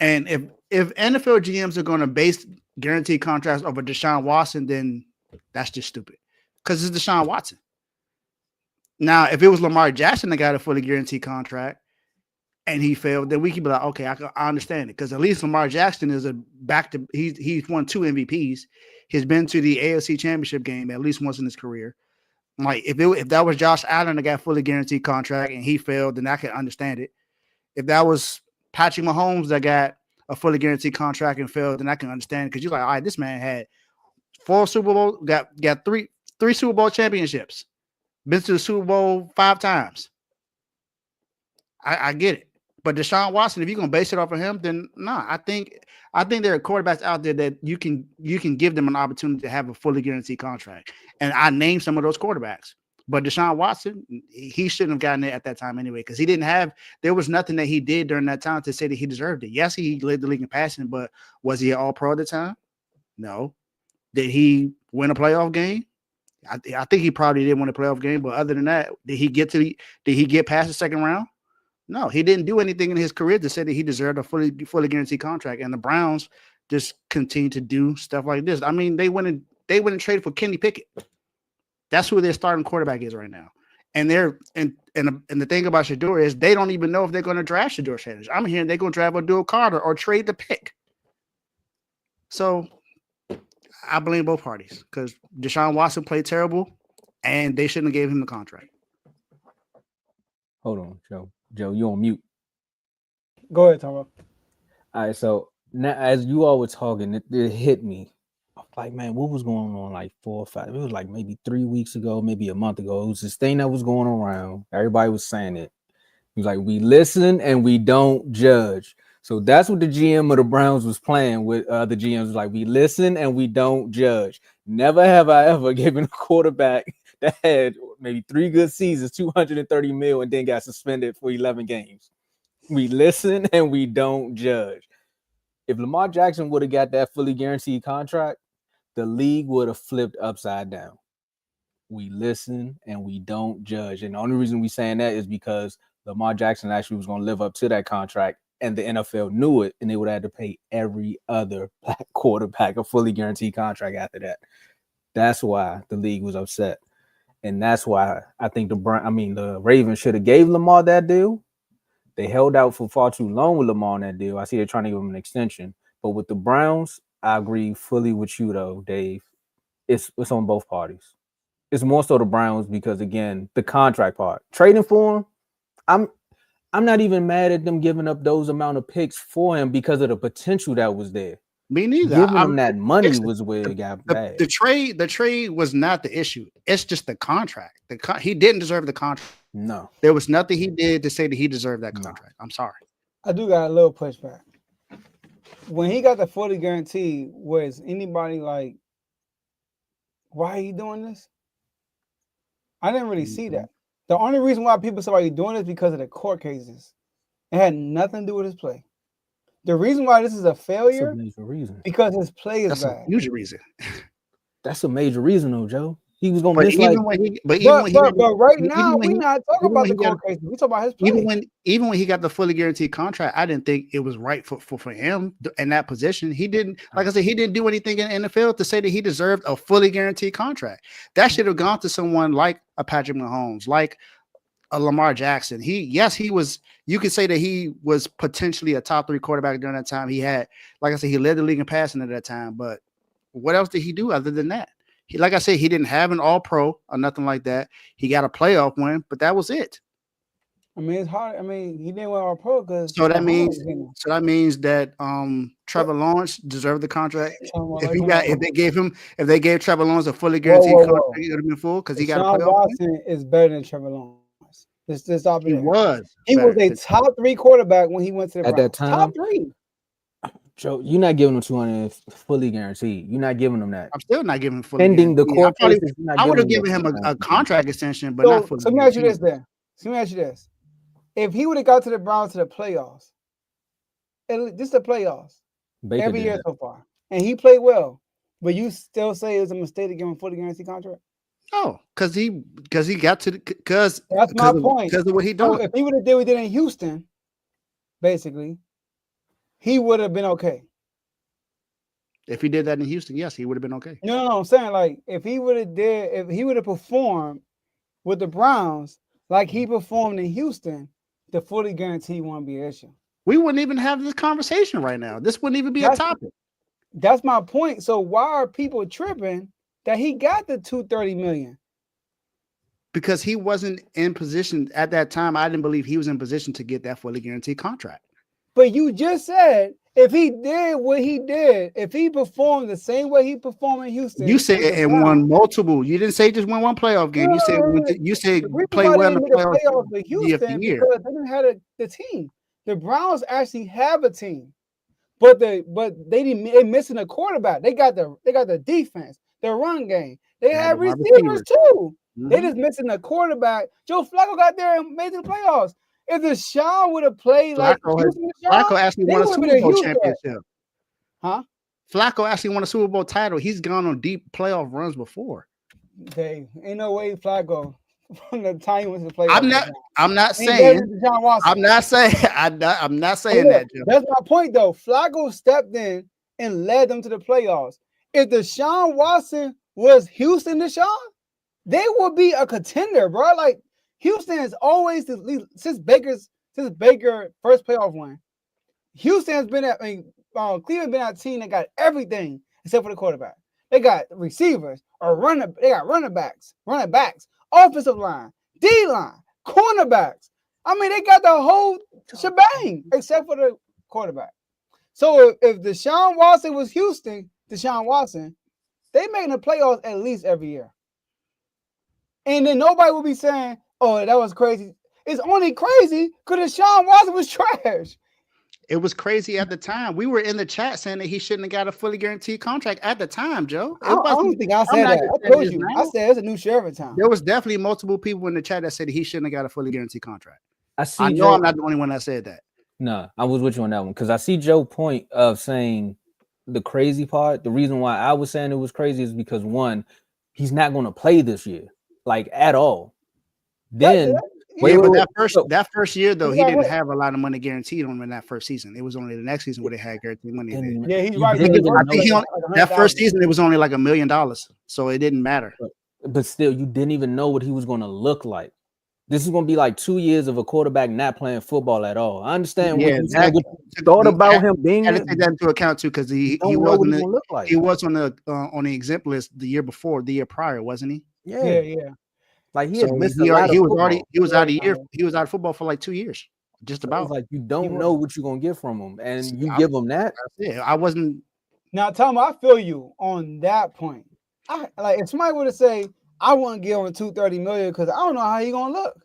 C: And if NFL GMs are going to base guaranteed contracts over Deshaun Watson, then that's just stupid because it's Deshaun Watson. Now, if it was Lamar Jackson that got a fully guaranteed contract and he failed, then we could be like, okay, I understand it because at least Lamar Jackson is he's won 2 MVPs. He's been to the AFC Championship game at least once in his career. Like if that was Josh Allen that got a fully guaranteed contract and he failed, then I can understand it. If that was Patrick Mahomes that got a fully guaranteed contract and failed, then I can understand because you're like, all right, this man had 4 Super Bowl, got three Super Bowl championships, been to the Super Bowl 5 times. I get it. But Deshaun Watson, if you're gonna base it off of him, then nah. I think there are quarterbacks out there that you can give them an opportunity to have a fully guaranteed contract. And I named some of those quarterbacks. But Deshaun Watson, he shouldn't have gotten it at that time anyway, because there was nothing that he did during that time to say that he deserved it. Yes, he led the league in passing, but was he an all-pro at the time? No. Did he win a playoff game? I think he probably did win a playoff game, but other than that, did he get past the second round? No, he didn't do anything in his career to say that he deserved a fully guaranteed contract. And the Browns just continue to do stuff like this. I mean, they went and traded for Kenny Pickett. That's who their starting quarterback is right now. And the thing about Shador is they don't even know if they're going to draft Shador Sanders. I'm hearing they're going to draft Abdul Carter or trade the pick. So I blame both parties because Deshaun Watson played terrible and they shouldn't have gave him the contract.
A: Hold on, Joe. Joe, you on mute.
E: Go ahead, Tomo.
A: All right, so now as you all were talking, it hit me. I'm like, man, what was going on like 4 or 5? It was like maybe 3 weeks ago, maybe a month ago. It was this thing that was going around. Everybody was saying it. He was like, we listen and we don't judge. So that's what the GM of the Browns was playing with. The GMs was like, we listen and we don't judge. Never have I ever given a quarterback that had maybe 3 good seasons, $230 million, and then got suspended for 11 games. We listen and we don't judge. If Lamar Jackson would have got that fully guaranteed contract, the league would have flipped upside down. We listen and we don't judge. And the only reason we saying that is because Lamar Jackson actually was going to live up to that contract, and the NFL knew it, and they would have to pay every other black quarterback a fully guaranteed contract after that. That's why the league was upset. And that's why I think the Ravens should have gave Lamar that deal. They held out for far too long with Lamar on that deal. I see they're trying to give him an extension. But with the Browns, I agree fully with you, though, Dave. It's on both parties. It's more so the Browns because, again, the contract part. Trading for him, I'm not even mad at them giving up those amount of picks for him because of the potential that was there.
C: Me neither.
A: Giving him that money was where it got bad.
C: The trade was not the issue. It's just the contract. He didn't deserve the contract.
A: No.
C: There was nothing he did to say that he deserved that contract. I'm sorry.
E: I do got a little pushback. When he got the fully guaranteed, was anybody like, why are you doing this? I didn't really see that. The only reason why people say why you doing this is because of the court cases. It had nothing to do with his play. The reason why this is a failure
A: That's a major reason.
E: because his play is
C: That's
E: bad.
C: a huge reason.
A: That's a major reason, though, Joe. He was gonna miss
E: But right now we're not talking about the court cases. We talking about his play.
C: Even when he got the fully guaranteed contract, I didn't think it was right for him in that position. He didn't, like I said, he didn't do anything in the NFL to say that he deserved a fully guaranteed contract. That should have gone to someone like a Patrick Mahomes, like a Lamar Jackson. He was. You could say that he was potentially a top 3 quarterback during that time. He had, like I said, he led the league in passing at that time. But what else did he do other than that? Like I said, he didn't have an all-pro or nothing like that. He got a playoff win, but that was it.
E: I mean, it's hard. I mean, he didn't win All Pro because
C: So that means that Trevor Lawrence deserved the contract. If they gave Trevor Lawrence a fully guaranteed contract, it would have been full because he got a playoff.
E: Watson is better than Trevor Lawrence. Let's stop it. He was a
C: better.
E: top 3 quarterback when he went to the
A: At
E: Browns.
A: that time.
E: Top 3.
A: Joe, you're not giving him 200 fully guaranteed. You're not giving him that.
C: I'm still not giving him fully
A: Pending the
C: guaranteed.
A: court cases, you're not
C: I would have
A: giving
C: given him a contract extension, but
E: So,
C: not fully
E: let me ask you
C: guaranteed.
E: this then. So let me ask you this. If he would have got to the Browns to the playoffs, just the playoffs,
A: Baker
E: every
A: did
E: year
A: that.
E: so far, and he played well, but you still say it was a mistake to give him a fully guaranteed contract?
C: No, because he got to because
E: that's my point.
C: Because of what he done.
E: So if he would have did what he did in Houston, basically, he would have been okay.
C: If he did that in Houston, yes, he would have been okay.
E: No, I'm saying like if he would have performed with the Browns like he performed in Houston, the fully guaranteed won't be an issue.
C: We wouldn't even have this conversation right now. This wouldn't even be a topic.
E: That's my point. So why are people tripping that he got the $230 million?
C: Because he wasn't in position at that time. I didn't believe he was in position to get that fully guaranteed contract.
E: But you just said if he did what he did, if he performed the same way he performed in Houston,
C: you said and won multiple. You didn't say just win one playoff game. You said play well in the playoffs
E: with Houston
C: year.
E: Because they didn't have the team. The Browns actually have a team, but they missing a quarterback. They got the defense, the run game. They have receivers too. Mm-hmm. They just missing the quarterback. Joe Flacco got there and made the playoffs. If Deshaun would have played
C: Flacco actually won a Super Bowl championship. Huh? Flacco actually won a Super Bowl title. He's gone on deep playoff runs before.
E: Hey, ain't no way Flacco from the time he went to the playoffs.
C: I'm not saying that, Joe.
E: That's my point though. Flacco stepped in and led them to the playoffs. If Deshaun Watson was Houston Deshaun, they would be a contender, bro. Like Houston has always since Baker first playoff win. Houston has been Cleveland been a team that got everything except for the quarterback. They got receivers they got running backs, offensive line, D-line, cornerbacks. I mean, they got the whole shebang except for the quarterback. So if Deshaun Watson was Deshaun Watson, they making the playoffs at least every year. And then nobody will be saying, oh, that was crazy. It's only crazy because Deshaun Watson was trash.
C: It was crazy at the time. We were in the chat saying that he shouldn't have got a fully guaranteed contract at the time, Joe.
E: I don't think I said that. I told you. I said it's a new sheriff in town.
C: There was definitely multiple people in the chat that said he shouldn't have got a fully guaranteed contract. I know
A: Joe,
C: I'm not the only one that said that.
A: No, I was with you on that one because I see Joe's point of saying the crazy part. The reason why I was saying it was crazy is because one, he's not going to play this year, like at all. Then
C: that first year though, he didn't have a lot of money guaranteed on him in that first season. It was only the next season where they had guaranteed money.
E: Yeah, he's right.
C: That first season, it was only like $1 million, so it didn't matter.
A: But still, you didn't even know what he was going to look like. This is going to be like 2 years of a quarterback not playing football at all. I understand what you thought about him being.
C: I had to take that into account too because he was on the exempt list the year prior, wasn't he?
E: Yeah.
A: Like he had missed a lot of football.
C: He was out of football for like 2 years, just about.
A: It's like you don't know what you're gonna get from him, and you give him that.
C: Yeah, I wasn't.
E: Now, Tomo, I feel you on that point. If somebody would have said, I want to give him $230 million because I don't know how he gonna look,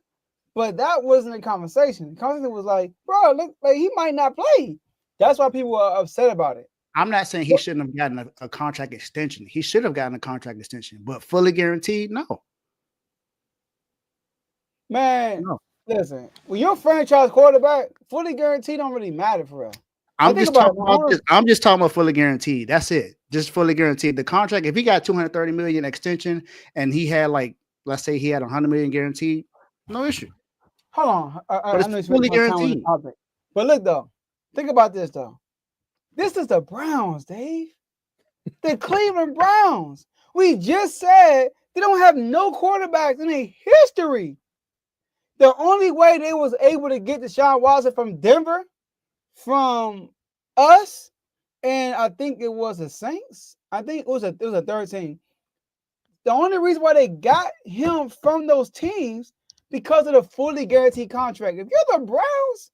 E: but that wasn't a conversation. The conversation was like, bro, look, like he might not play. That's why people are upset about it.
C: I'm not saying he shouldn't have gotten a contract extension. He should have gotten a contract extension, but fully guaranteed, no.
E: Man, listen, when you're a franchise quarterback, fully guaranteed don't really matter for real.
C: I'm just talking about fully guaranteed. That's it. Just fully guaranteed. The contract, if he got $230 million extension and he had let's say he had $100 million guaranteed, no issue.
E: Hold on.
C: I know it's fully guaranteed.
E: But look though, think about this though. This is the Browns, Dave. The Cleveland Browns. We just said they don't have no quarterbacks in their history. The only way they was able to get Deshaun Watson from Denver, from us, and I think it was the Saints. I think it was a third team. The only reason why they got him from those teams because of the fully guaranteed contract. If you're the Browns,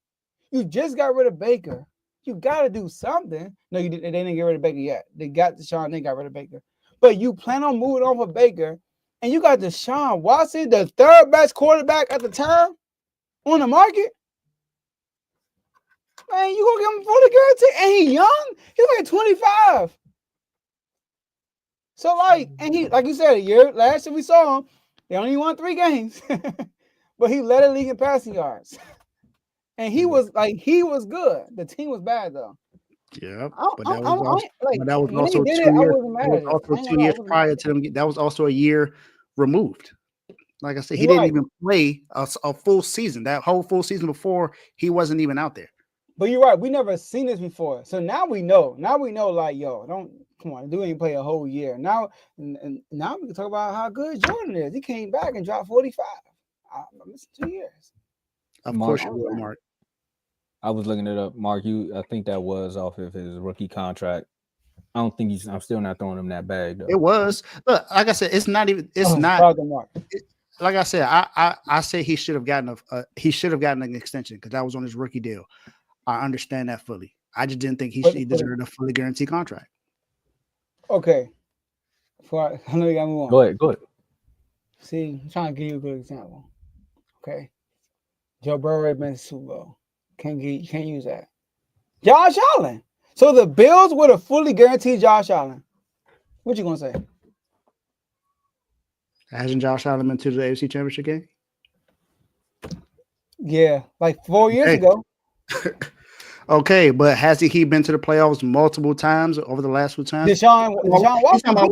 E: you just got rid of Baker. You got to do something. No, you didn't. They didn't get rid of Baker yet. They got Deshaun. They got rid of Baker. But you plan on moving on for Baker, and you got Deshaun Watson, the third best quarterback at the time on the market. Man, you gonna give him fully guaranteed, and he young. He's like 25. So like, and he, like you said, last year we saw him. They only won 3 games, but he led the league in passing yards. And he was good. The team was bad though.
C: Yeah, but that was also 2 years. 2 years prior to them. That was also a year removed. Like I said, he didn't even play a full season. That whole full season before, he wasn't even out there.
E: But you're right. We never seen this before. So now we know. Now we know. Like, yo, don't come on. Dude ain't play a whole year. Now we can talk about how good Jordan is. He came back and dropped 45. I missed 2 years.
C: Of course you will, Mark.
A: I was looking it up, Mark. I think that was off of his rookie contract. I don't think I'm still not throwing him that bag though.
C: It was. Look, like I said, it's not even. It's not. Like I said, I say he should have gotten an extension because that was on his rookie deal. I understand that fully. I just didn't think he deserved a fully guaranteed contract.
E: Okay. I know you got to move on.
A: Go ahead.
E: See, I'm trying to give you a good example. Okay. Joe Burrow been to the Super Bowl. Can't use that. Josh Allen. So the Bills would have fully guaranteed Josh Allen. What you gonna say?
C: Hasn't Josh Allen been to the AFC Championship game?
E: Yeah, like 4 years ago.
C: Okay, but has he been to the playoffs multiple times over the last few times?
E: Deshaun Watson.
C: You talking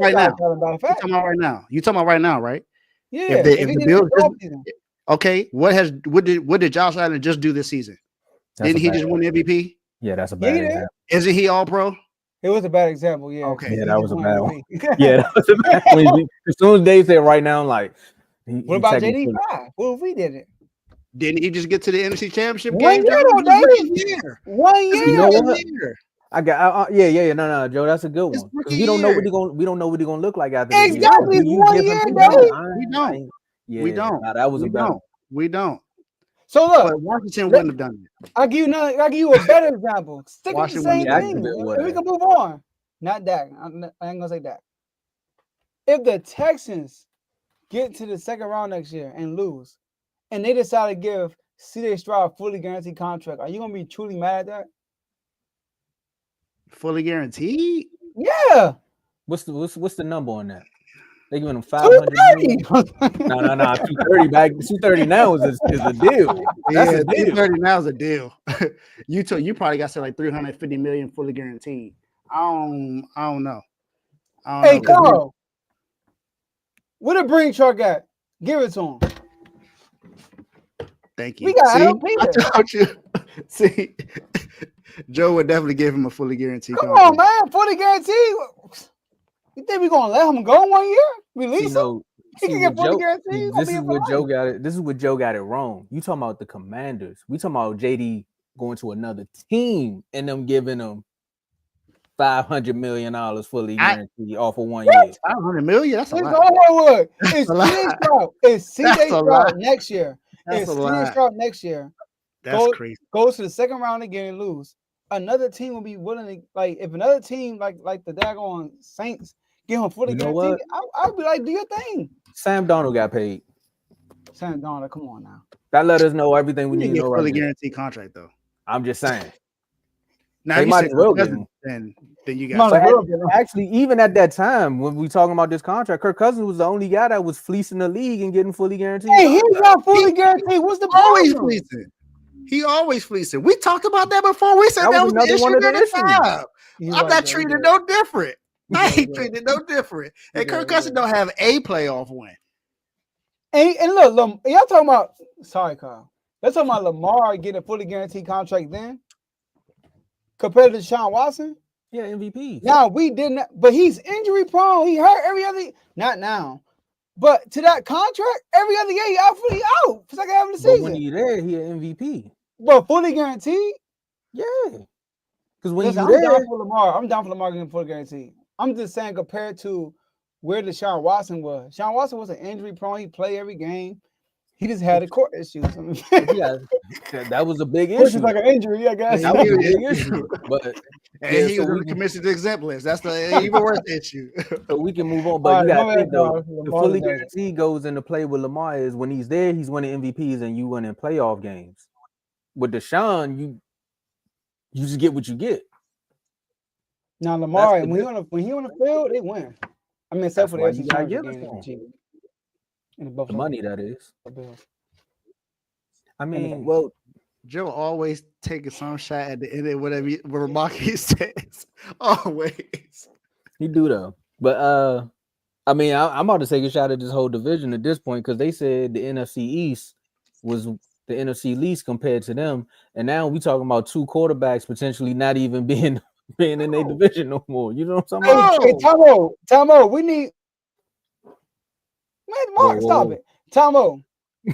C: about right now? You talking about right now, right?
E: Yeah.
C: If the Bills okay, what did Josh Allen just do this season? Didn't he just win the MVP?
A: Yeah, that's a bad example.
C: Isn't he all pro?
E: It was a bad example, yeah.
C: Okay.
A: Yeah, that was a bad one. Yeah, that was a bad one. As soon as Dave said right now, like,
E: what about JD5? What if we did it?
C: Didn't he just get to the NFC Championship
E: 1
C: game?
E: year. 1 year.
A: You know what? I got no, Joe, that's a good one. We don't know what he's gonna look like after this.
E: Exactly. 1 year,
C: Dave.
A: We don't. Nah, that was a bad one.
C: We don't.
E: So look,
C: but Washington wouldn't have done it.
E: I'll give you a better example. Stick with the same thing. We can move on. Not Dak. I ain't gonna say Dak. If the Texans get to the second round next year and lose, and they decide to give C.J. Stroud a fully guaranteed contract, are you gonna be truly mad at that?
C: Fully guaranteed?
E: Yeah.
A: What's the number on that? They giving him 500 million. No, 230 back. 230 now is a deal. That's a deal.
C: 230 now is a deal. You probably got to say like 350 million fully guaranteed. I don't know.
E: Hey, Carl, where the bring truck at? Give it to him.
C: Thank you.
E: We got help here.
C: I told you. See, Joe would definitely give him a fully guaranteed
E: contract. Come on, man. Fully guaranteed. You think we're gonna let him go 1 year? Release him? He can get fully guaranteed.
A: This is what Joe got it. This is what Joe got it wrong. You talking about the Commanders? We talking about JD going to another team and them giving him $500 million fully guaranteed off of 1 year.
C: 500 million? That's a lot.
E: It's CJ Stroud next year.
C: That's
E: it's CJ Stroud next year.
C: That's crazy.
E: Goes to the second round again and lose. Another team will be willing to, like, if another team like the daggone Saints give him fully guaranteed, I'll be like, do your thing.
A: Sam Darnold got paid.
E: Sam Darnold, come on now.
A: That let us know everything we need to know.
C: Fully guaranteed contract though.
A: I'm just saying.
C: Now you might as well get him. Then you got
A: actually even at that time when we talking about this contract, Kirk Cousins was the only guy that was fleecing the league and getting fully guaranteed.
E: Hey, he got fully guaranteed. What's the
C: always fleecing? He always fleecing. We talked about that before. We said that was the issue at the time. I'm not treated no different. I ain't treated no different. And Kirk Cousins don't have a playoff win.
E: And look, y'all talking about, sorry, Carl. Let's talk about Lamar getting a fully guaranteed contract then compared to Deshaun Watson.
A: Yeah, MVP.
E: Now we didn't, but he's injury prone. He hurt every other, not now. But to that contract, every other year he out for second half of the season.
A: But when he's there, he an MVP.
E: But fully guaranteed?
A: Yeah. Because when
E: I'm down for Lamar. I'm down for Lamar getting fully guaranteed. I'm just saying compared to where Deshaun Watson was. Deshaun Watson was an injury prone. He played every game. He just had a court issue.
A: Yeah, that was a big
E: Which is
A: issue.
E: like an injury, I guess.
A: That was a big issue. But
C: And
A: yeah,
C: he
A: so
C: was
A: we can,
C: commissioned to exempt list. That's the even worse issue.
A: so we can move on.
E: All
A: But
E: right,
A: you got
E: my
A: to think
E: bad,
A: though,
E: dog.
A: the
E: Lamar
A: fully
E: Jackson.
A: guaranteed goes into play with Lamar is when he's there, he's winning MVPs and you winning playoff games. With Deshaun, you just get what you get.
E: Now Lamar,
A: That's
E: when he on the field, they win. I mean,
A: That's
E: except for the
A: why you
E: FC
A: gotta
E: Championship
A: give it
E: game
A: to
E: against
A: him.
E: the Chiefs and the
A: The
E: Buffalo
A: money, that is.
E: Bills.
A: I mean,
E: game.
A: well,
C: Joe always taking some shot at the end of whatever Maki says. Always.
A: he do though. But I mean, I'm about to take a shot at this whole division at this point because they said the NFC East was the NFC least compared to them, and now we talking about two quarterbacks potentially not even being in their division no more. You know what I'm talking about?
E: Hey, Tomo, we need man, Mark, stop it. Tomo,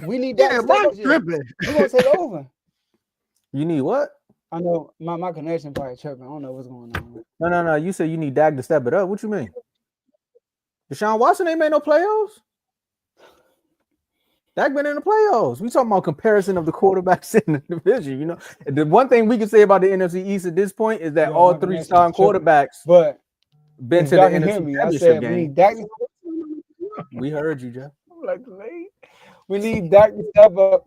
E: we need that
C: Yeah,
E: to step
C: Mark
E: up here.
C: tripping.
E: We're gonna take over.
A: You need what?
E: I know my connection probably tripping. I don't know what's going on.
A: No. You said you need Dak to step it up. What you mean? Deshaun Watson ain't made no playoffs. Dak been in the playoffs. We talking about comparison of the quarterbacks in the division. You know, the one thing we can say about the NFC East at this point is that all three starting quarterbacks
E: But
A: been
E: if
A: to the
E: y'all can hear
A: NFC
E: me, I
A: Championship
E: said we
A: game.
E: need Dak.
A: We heard you, Jeff.
E: We need Dak to step up.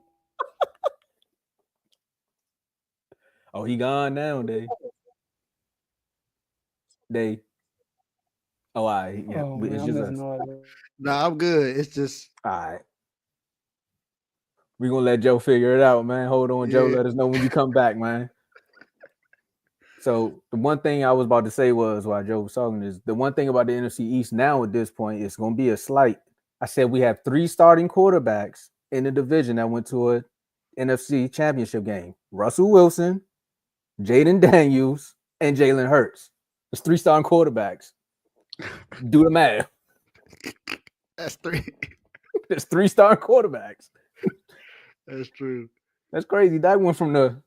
A: Oh, he gone now, They. Oh, all right. Yeah,
E: Oh,
A: it's
E: man, I'm
A: just
E: missing
A: us.
E: all that.
C: Nah, I'm good. It's just
A: All right. We're gonna let Joe figure it out, man. Hold on, Joe.
C: Yeah.
A: Let us know when you come back, man. So the one thing I was about to say was while Joe was talking is the one thing about the NFC East now at this point is gonna be a slight. I said we have three starting quarterbacks in the division that went to a NFC championship game. Russell Wilson, Jaden Daniels, and Jalen Hurts. It's three starting quarterbacks. Do the math.
C: that's three.
A: There's three starting quarterbacks.
C: That's true.
A: That's crazy. That went from the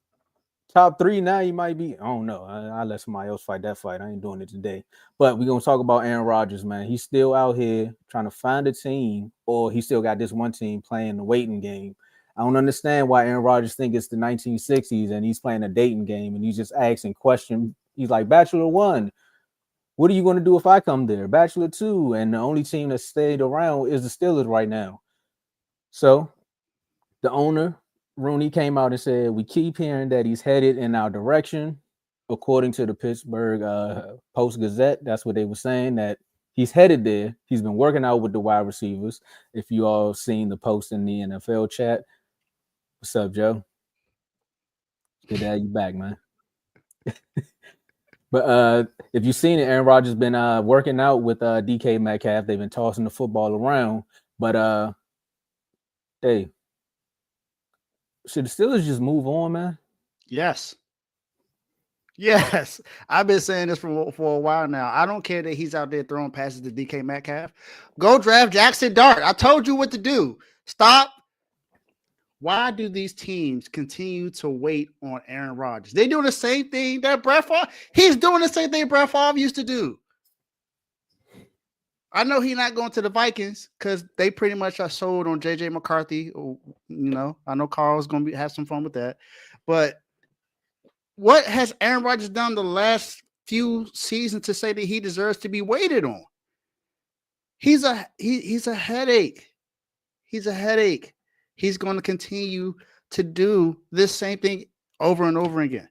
A: top three. Now you might be. I don't know. I'll let somebody else fight that fight. I ain't doing it today. But we're gonna talk about Aaron Rodgers, man. He's still out here trying to find a team, or he still got this one team playing the waiting game. I don't understand why Aaron Rodgers think it's the 1960s and he's playing a dating game and he's just asking questions. He's like, Bachelor 1, what are you going to do if I come there? Bachelor 2, and the only team that stayed around is the Steelers right now. So the owner, Rooney, came out and said, we keep hearing that he's headed in our direction. According to the Pittsburgh Post-Gazette, that's what they were saying, that he's headed there. He's been working out with the wide receivers. If you all seen the post in the NFL chat. What's up, Joe? Good to have you back, man. But if you've seen it, Aaron Rodgers been working out with DK Metcalf. They've been tossing the football around. But hey, should the Steelers just move on, man?
C: Yes. Yes. I've been saying this for a while now. I don't care that he's out there throwing passes to DK Metcalf. Go draft Jackson Dart. I told you what to do. Stop. Why do these teams continue to wait on Aaron Rodgers? They doing the same thing that Brett Favre. He's doing the same thing Brett Favre used to do. I know he's not going to the Vikings because they pretty much are sold on JJ McCarthy. You know, I know Carl's going to have some fun with that. But what has Aaron Rodgers done the last few seasons to say that he deserves to be waited on? He's a headache. He's a headache. He's going to continue to do this same thing over and over again.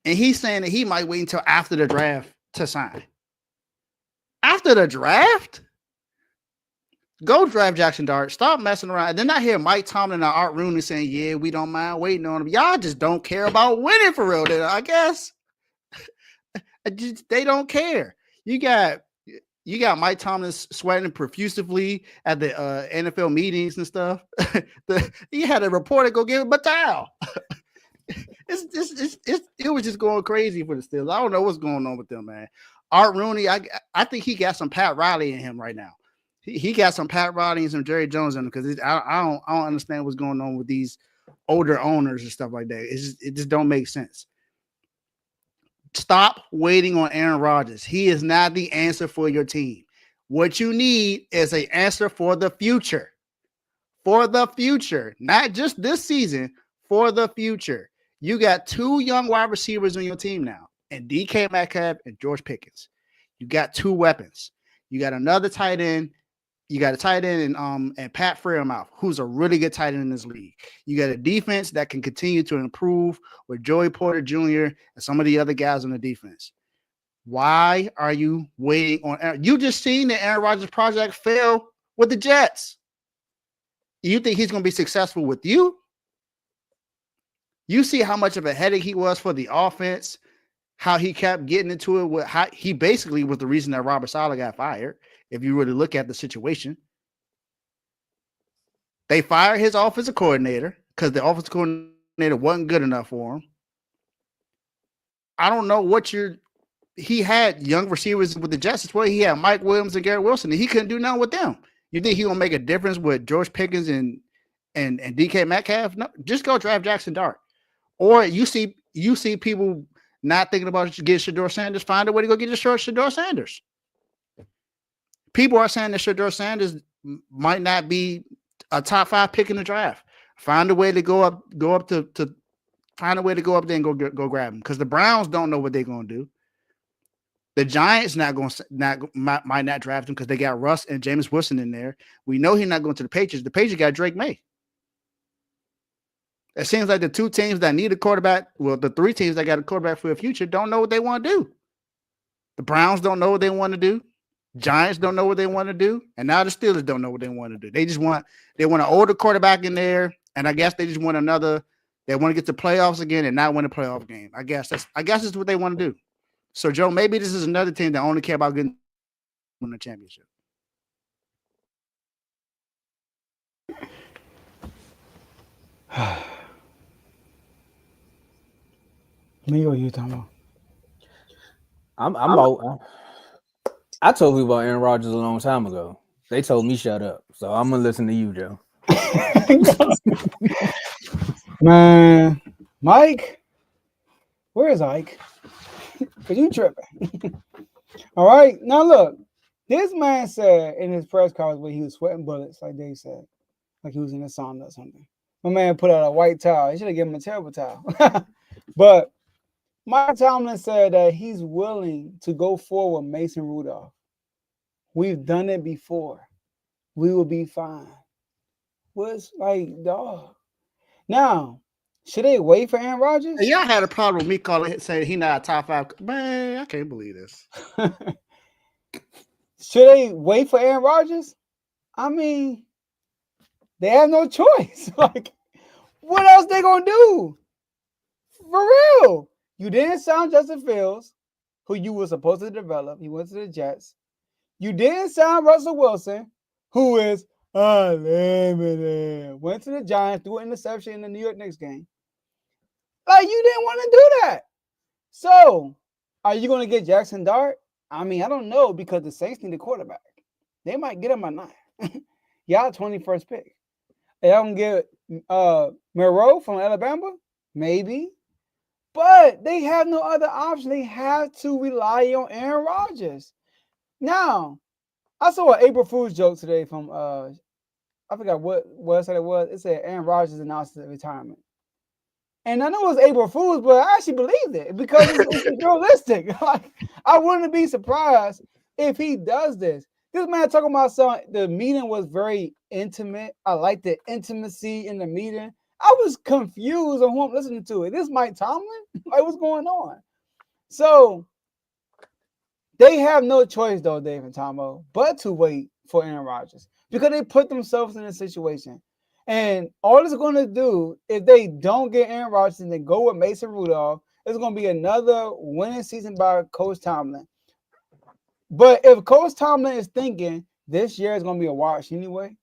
C: And he's saying that he might wait until after the draft to sign. After the draft? Go draft Jackson Dart. Stop messing around. And then I hear Mike Tomlin and Art Rooney saying, yeah, we don't mind waiting on him. Y'all just don't care about winning for real, then, I guess. They don't care. You got Mike Tomlin sweating profusely at the NFL meetings and stuff. He had a reporter go give him a towel. It was just going crazy for the Steelers. I don't know what's going on with them, man. Art Rooney, I think he got some Pat Riley in him right now. He got some Pat Riley and some Jerry Jones in him because I don't understand what's going on with these older owners and stuff like that. It just don't make sense. Stop waiting on Aaron Rodgers. He is not the answer for your team. What you need is an answer for the future. for the future, not just this season, for the future. You got 2 young wide receivers on your team now, and DK Metcalf and George Pickens. You got 2 weapons. You got another tight end. You got a tight end and Pat Freiermuth, who's a really good tight end in this league. You got a defense that can continue to improve with Joey Porter Jr. and some of the other guys on the defense. Why are you waiting on Aaron? You just seen the Aaron Rodgers project fail with the Jets. You think he's going to be successful with you? You see how much of a headache he was for the offense, how he kept getting into it with how he basically was the reason that Robert Saleh got fired. If you really look at the situation, they fired his offensive coordinator because the offensive coordinator wasn't good enough for him. I don't know what he had young receivers with the Jets as well. He had Mike Williams and Garrett Wilson, and he couldn't do nothing with them. You think he gonna make a difference with George Pickens and DK Metcalf? No, just go draft Jackson Dart. Or you see people not thinking about getting Shedeur Sanders, find a way to go get Shedeur Sanders. People are saying that Shedeur Sanders might not be a top 5 pick in the draft. Find a way to go up to find a way to go up there and go grab him, because the Browns don't know what they're going to do. The Giants might not draft him because they got Russ and Jameis Wilson in there. We know he's not going to the Patriots. The Patriots got Drake May. It seems like the 2 teams that need a quarterback, well, the 3 teams that got a quarterback for the future don't know what they want to do. The Browns don't know what they want to do. Giants don't know what they want to do, and now the Steelers don't know what they want to do. They want an older quarterback in there, and I guess they just want they want to get to playoffs again and not win a playoff game. I guess that's what they want to do. So, Joe, maybe this is another team that only care about getting win the championship.
E: Me or you, Tomo?
A: I told people about Aaron Rodgers a long time ago. They told me shut up. So I'm gonna listen to you, Joe.
E: Man, Mike, where is Ike? Cause you tripping. All right, now look, this man said in his press conference where he was sweating bullets, like Dave said, like he was in a sauna or something. My man put out a white towel. He should have given him a terrible towel. But Mike Tomlin said that he's willing to go forward with Mason Rudolph. We've done it before. We will be fine. What's like, dog? Now, should they wait for Aaron Rodgers?
C: Hey, y'all had a problem with me saying he not a top 5. Man, I can't believe this.
E: Should they wait for Aaron Rodgers? I mean, they have no choice. Like, what else they gonna do? For real. You didn't sign Justin Fields, who you were supposed to develop. He went to the Jets. You didn't sign Russell Wilson, who is unlimited. Went to the Giants, threw an interception in the New York Knicks game. Like, you didn't want to do that. So, are you going to get Jackson Dart? I mean, I don't know, because the Saints need a quarterback. They might get him at 9. Y'all 21st pick. And y'all going to get Moreau from Alabama? Maybe. But they have no other option. They have to rely on Aaron Rodgers. Now, I saw an April Fool's joke today from I forgot what website it was. It said Aaron Rodgers announced his retirement. And I know it was April Fool's, but I actually believed it because it's realistic. Like, I wouldn't be surprised if he does this. This man talking about something, the meeting was very intimate. I like the intimacy in the meeting. I was confused on who I'm listening to. Is this Mike Tomlin? Like, what's going on? So they have no choice, though, Dave and Tomo, but to wait for Aaron Rodgers because they put themselves in a situation. And all it's going to do, if they don't get Aaron Rodgers and they go with Mason Rudolph, it's going to be another winning season by Coach Tomlin. But if Coach Tomlin is thinking this year is going to be a wash anyway,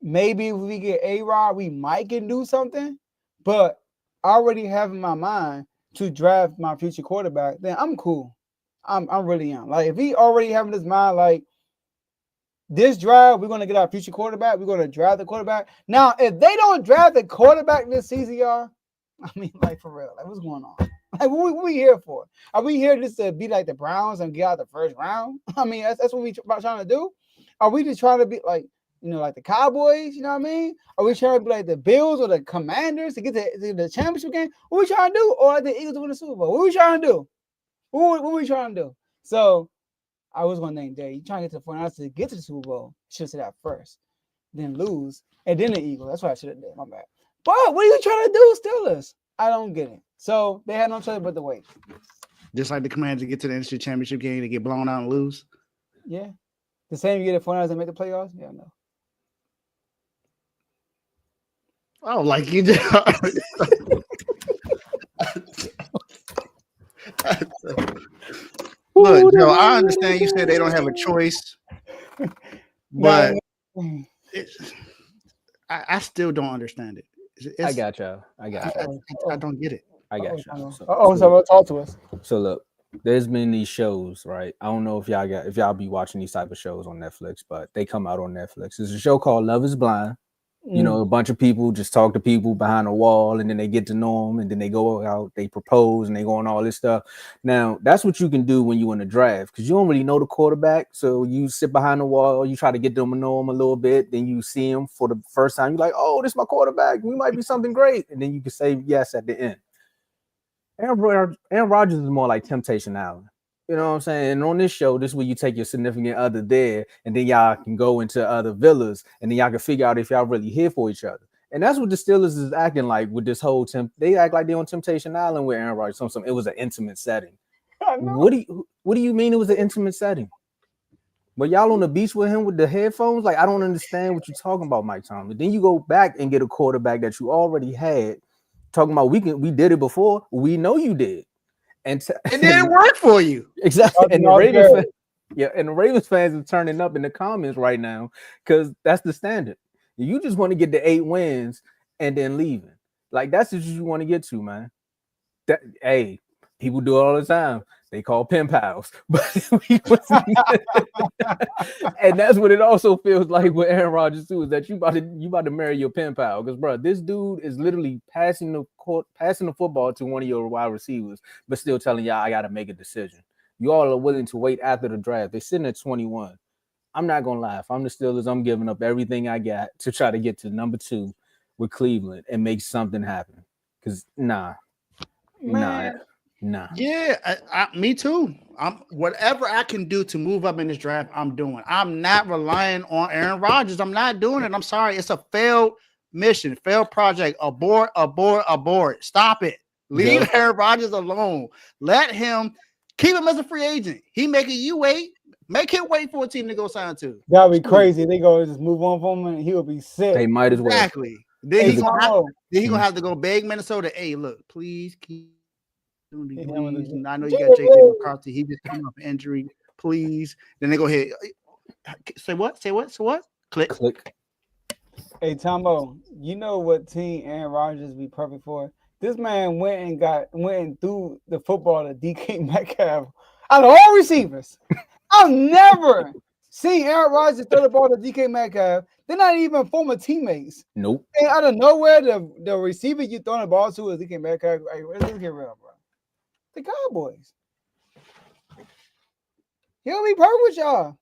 E: maybe if we get A-Rod, we might can do something. But I already have in my mind to draft my future quarterback, then I'm cool. I'm really am. Like, if he already having his mind, like, this draft, we're going to get our future quarterback. We're going to draft the quarterback. Now, if they don't draft the quarterback this season, y'all, I mean, like, for real, like, what's going on? Like, what we here for? Are we here just to be like the Browns and get out the first round? I mean, that's what we trying to do. Are we just trying to be like, like the Cowboys? You know what I mean? Are we trying to be like the Bills or the Commanders to get to the championship game? What we trying to do? Or like the Eagles to win the Super Bowl? What we trying to do? What we trying to do? So I was going to name Jay. You trying to get to the 49ers to get to the Super Bowl? Should have said that first, then lose, and then the Eagles. That's what I should have did. My bad. But what are you trying to do, Steelers? I don't get it. So they had no choice but to wait.
C: Just like the Commanders to get to the NFC Championship game, they get blown out and lose.
E: Yeah. The same you get the 49ers and make the playoffs? Yeah, no.
C: Oh, like you just Look, Joe, I understand you said they don't have a choice, but I still don't understand it.
A: I got y'all. I
C: don't get it.
A: I got y'all.
E: So talk to us.
A: So look, there's been these shows, right? I don't know if y'all be watching these type of shows on Netflix, but they come out on Netflix. There's a show called Love is Blind. You know, a bunch of people just talk to people behind a wall, and then they get to know them, and then they go out, they propose, and they go on all this stuff. Now, that's what you can do when you in a draft, because you don't really know the quarterback. So you sit behind the wall, you try to get them to know him a little bit, then you see him for the first time. You're like, oh, this is my quarterback. We might be something great. And then you can say yes at the end. Aaron Rodgers is more like Temptation Island. You know what I'm saying? And on this show, this is where you take your significant other there, and then y'all can go into other villas, and then y'all can figure out if y'all really here for each other. And that's what the Steelers is acting like with this whole they act like they're on Temptation Island with Aaron Rodgers. It was an intimate setting. What do you mean it was an intimate setting? But y'all on the beach with him with the headphones? Like, I don't understand what you're talking about, Mike Tomlin. Then you go back and get a quarterback that you already had, talking about we did it before. We know you did. And
C: it didn't work for you.
A: Exactly. And the Ravens fans are turning up in the comments right now because that's the standard. You just want to get the 8 wins and then leaving. Like, that's what you want to get to, man. Hey, people do it all the time. They call pen pals. And that's what it also feels like with Aaron Rodgers too, is that you about to marry your pen pal. Because, bro, this dude is literally passing the football to one of your wide receivers, but still telling y'all, I got to make a decision. You all are willing to wait after the draft. They're sitting at 21. I'm not going to lie. If I'm the Steelers, I'm giving up everything I got to try to get to number 2 with Cleveland and make something happen. Because, nah.
C: Yeah, me too. Whatever I can do to move up in this draft, I'm doing. I'm not relying on Aaron Rodgers. I'm not doing it. I'm sorry. It's a failed mission, failed project. Abort. Stop it. Leave Aaron Rodgers alone. Let him keep him as a free agent. He making you wait. Make him wait for a team to go sign to.
E: That'd be crazy. They go just move on from him and he'll be sick.
A: They might as well.
C: Exactly. Then he's gonna have to go beg Minnesota. Hey, look, please keep. I know you got JJ McCarthy. He just came off injury. Please. Then they go ahead. Say what? Click.
E: Hey, Tomo, you know what team Aaron Rodgers be perfect for? This man went and threw the football to DK Metcalf out of all receivers. I've never seen Aaron Rodgers throw the ball to DK Metcalf. They're not even former teammates.
A: Nope.
E: And out of nowhere, the receiver you throwing the ball to is DK Metcalf. Hey, let's get real, bro. The Cowboys. He'll be perfect with y'all.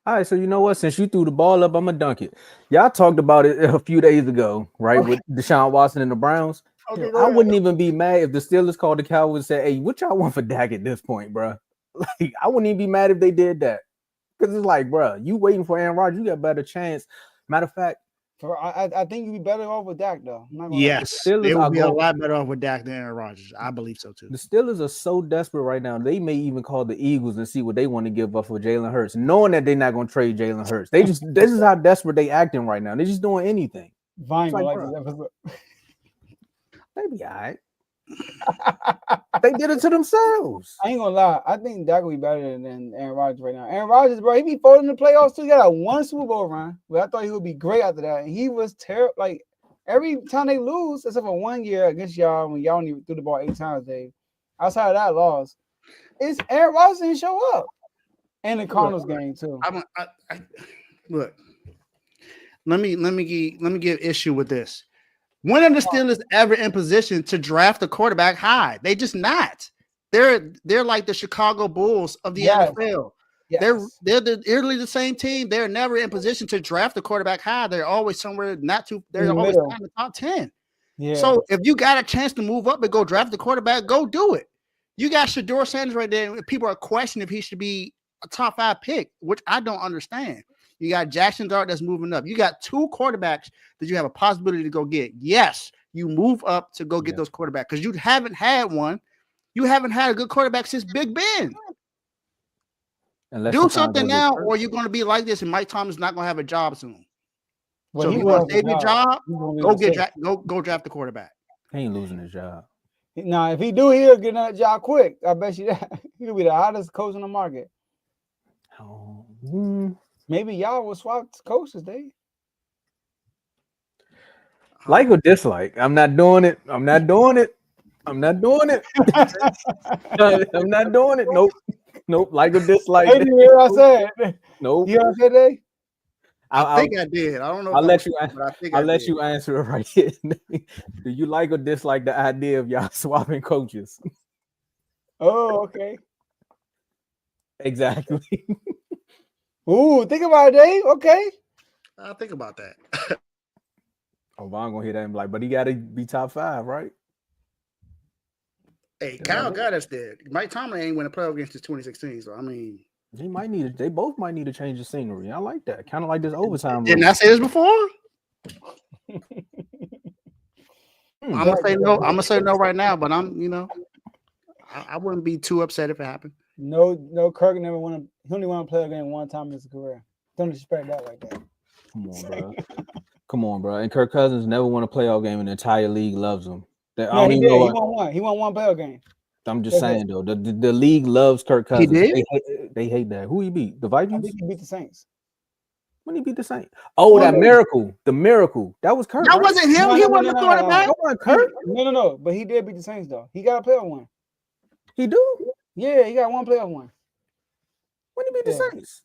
A: All right, so you know what? Since you threw the ball up, I'm gonna dunk it. Y'all talked about it a few days ago, right? Okay. With Deshaun Watson and the Browns. Okay, I wouldn't even be mad if the Steelers called the Cowboys and said, "Hey, what y'all want for Dak at this point, bro?" Like, I wouldn't even be mad if they did that, because it's like, bro, you waiting for Aaron Rodgers, you got a better chance. Matter of fact,
E: I think you'd be better off with Dak, though.
C: Yes, they would be a lot better off with Dak than Aaron Rodgers. I believe so too.
A: The Steelers are so desperate right now. They may even call the Eagles and see what they want to give up for Jalen Hurts, knowing that they're not going to trade Jalen Hurts. This is how desperate they acting right now. They're just doing anything.
E: Vine like this episode.
A: They be all right. They did it to themselves.
E: I ain't gonna lie. I think Dak will be better than Aaron Rodgers right now. Aaron Rodgers, bro, he be folding the playoffs too. He got one Super Bowl run, but I thought he would be great after that. And he was terrible. Like, every time they lose, except for 1 year against y'all, when y'all only threw the ball 8 times, Dave. Outside of that loss, it's Aaron Rodgers didn't show up. And the Cardinals game too.
C: Look, let me give issue with this. When are the Steelers ever in position to draft a quarterback high? They just not. They're like the Chicago Bulls of the NFL.
E: Yes.
C: They're literally the same team. They're never in position to draft the quarterback high. They're always somewhere not too. They're
E: the
C: always
E: middle.
C: in the top 10.
E: Yeah.
C: So if you got a chance to move up and go draft the quarterback, go do it. You got Shador Sanders right there. And people are questioning if he should be a top 5 pick, which I don't understand. You got Jackson Dart that's moving up. You got 2 quarterbacks that you have a possibility to go get. Yes, you move up to go get those quarterbacks because you haven't had one. You haven't had a good quarterback since Big Ben.
A: Unless
C: Do
A: you find
C: something
A: out
C: now,
A: this
C: or you're going to be like this, and Mike Thomas is not going to have a job soon.
E: Well,
C: So if
E: he
C: you want
E: will
C: to save your job,
E: He's gonna be
C: go
E: the
C: get
E: sixth.
C: go draft the quarterback.
A: He ain't losing his job.
E: Now, if he do, he'll get another job quick. I bet you that. He'll be the hottest coach in the market.
A: Oh,
E: Maybe y'all will swap coaches, Dave.
A: like or dislike? I'm not doing it. I'm not doing it. I'm not doing it. I'm not doing it. Nope. Nope. Like or dislike?
E: Hey, you hear what I said?
A: Nope.
E: You hear what I said, Dave?
C: I think I did. I don't know.
A: I'll let you.
C: But I think
A: I'll
C: I
A: let
C: did.
A: you answer it right here. Do you like or dislike the idea of y'all swapping coaches?
E: Oh, okay.
A: Exactly.
E: Ooh, think about it, Dave. Okay.
C: I'll think about that.
A: Oh, Von gonna hear that and be like, but he got to be top 5, right?
C: Hey, Kyle got us there. Mike Tomlin ain't win a playoff game since 2016. So I mean,
A: They might need it. They both might need to change the scenery. I like that. Kind of like this overtime.
C: didn't I say this before? I'm gonna say no. I'm gonna say no right now, but I wouldn't be too upset if it happened.
E: No, Kirk never won. He only won a playoff game one time in his career. Don't expect that like that.
A: Come on, bro. Come on, bro. And Kirk Cousins never won a playoff game, and the entire league loves him.
E: No, he did. He won one. He won one playoff game.
A: I'm just saying though, the league loves Kirk Cousins.
C: He did?
A: They hate that. Who he beat? The
E: I
A: Vikings?
E: think he beat the Saints.
A: When he beat the Saints? Oh, that miracle. The miracle. That was Kirk.
C: That
A: right?
C: wasn't him. He wasn't the quarterback.
A: That wasn't Kirk.
E: No. But he did beat the Saints though. He got a playoff one.
A: He do?
E: Yeah, he got one playoff one.
A: When he beat the Saints?